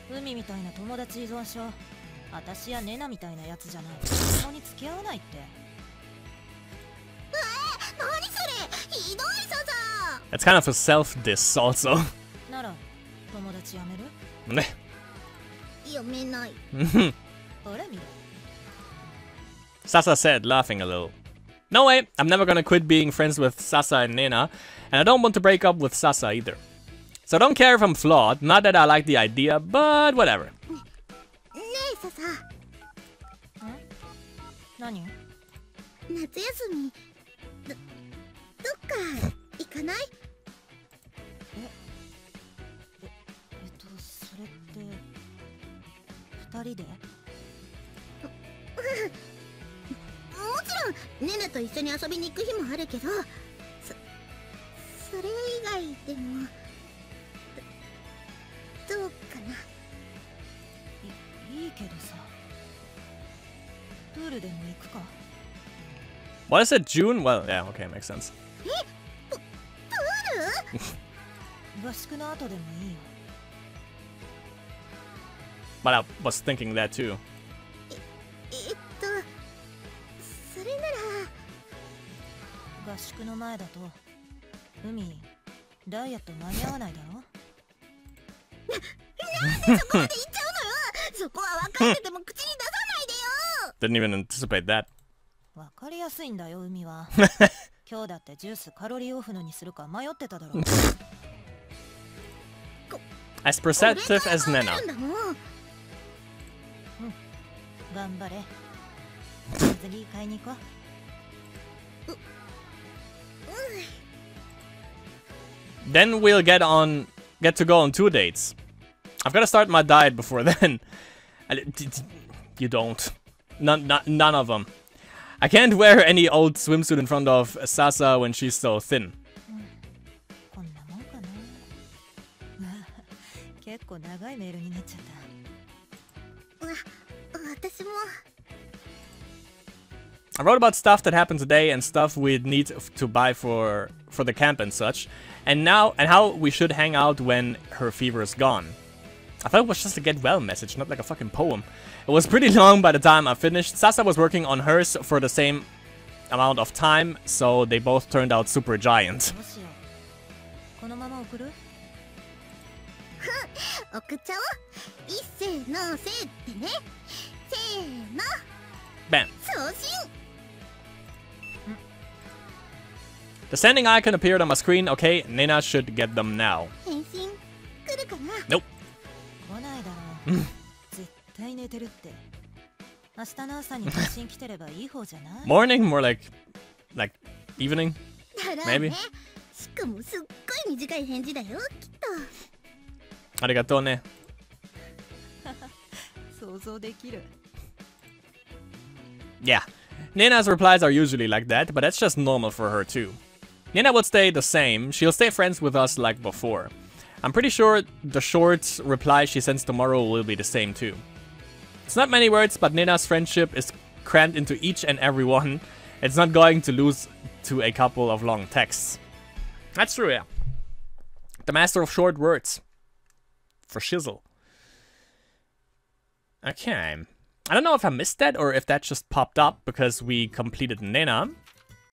海みたいな友達依存症私やネナみたいなやつじゃないと共に付き合わないって何それひどいささ。 It's kind of a self-diss also. なら友達やめる Meh. 読めない。ほら見ろ Sasa said, laughing a little. No way, I'm never gonna quit being friends with Sasa and Nena, and I don't want to break up with Sasa either. So I don't care if I'm flawed, not that I like the idea, but whatever. ねえささ、何夏休みどっか行かない？それって2人でもちろんネネと一緒に遊びに行く日もあるけど、それ以外でもどうかな。いいけどさプールでも行くか What is it, June? Well, yeah, okay, makes sense. プール？合宿の後でもいいよ But I was thinking that too. それなら合宿の前だと海ダイエット間に合わないだろなんでそこまで言っちゃうのよ。そこは分かってても口に出さないでよ。 Didn't even anticipate that. わかりやすいんだよ海は今日だってジュースカロリーオフのにするか迷ってただろ As perceptive as Nena. 頑張れ次買いに行こう Then we'll get to go on 2 dates. I've got to start my diet before then. You don't. None of them. I can't wear any old swimsuit in front of Sasa when she's so thin. こんなもんかな結構長いメールになっちゃった私も I wrote about stuff that happened today and stuff we'd need to buy for the camp and such, and how we should hang out when her fever is gone. I thought it was just a get well message, not like a fucking poem. It was pretty long by the time I finished. Sasa was working on hers for the same amount of time, so they both turned out super giant. どうしようこのまま送る送っちゃおう。一斉のせいってね。せーの Bam. 送信。 The sending icon appeared on my screen. Okay, Nena should get them now. 返信来るかな。 Nope. 来ないだろう絶対寝てるって明日の朝に返信来てればいい方じゃない Morning? More like evening? だら Maybe. ね。しかもすっごい短い返事だよ、きっと。ありがとうね。想像できる。 Yeah, Nena's replies are usually like that, but that's just normal for her too. Nena will stay the same, she'll stay friends with us like before. I'm pretty sure the short reply she sends tomorrow will be the same too. It's not many words, but Nena's friendship is crammed into each and every one. It's not going to lose to a couple of long texts. That's true, yeah. The master of short words. For shizzle. Okay. I don't know if I missed that or if that just popped up because we completed Nena.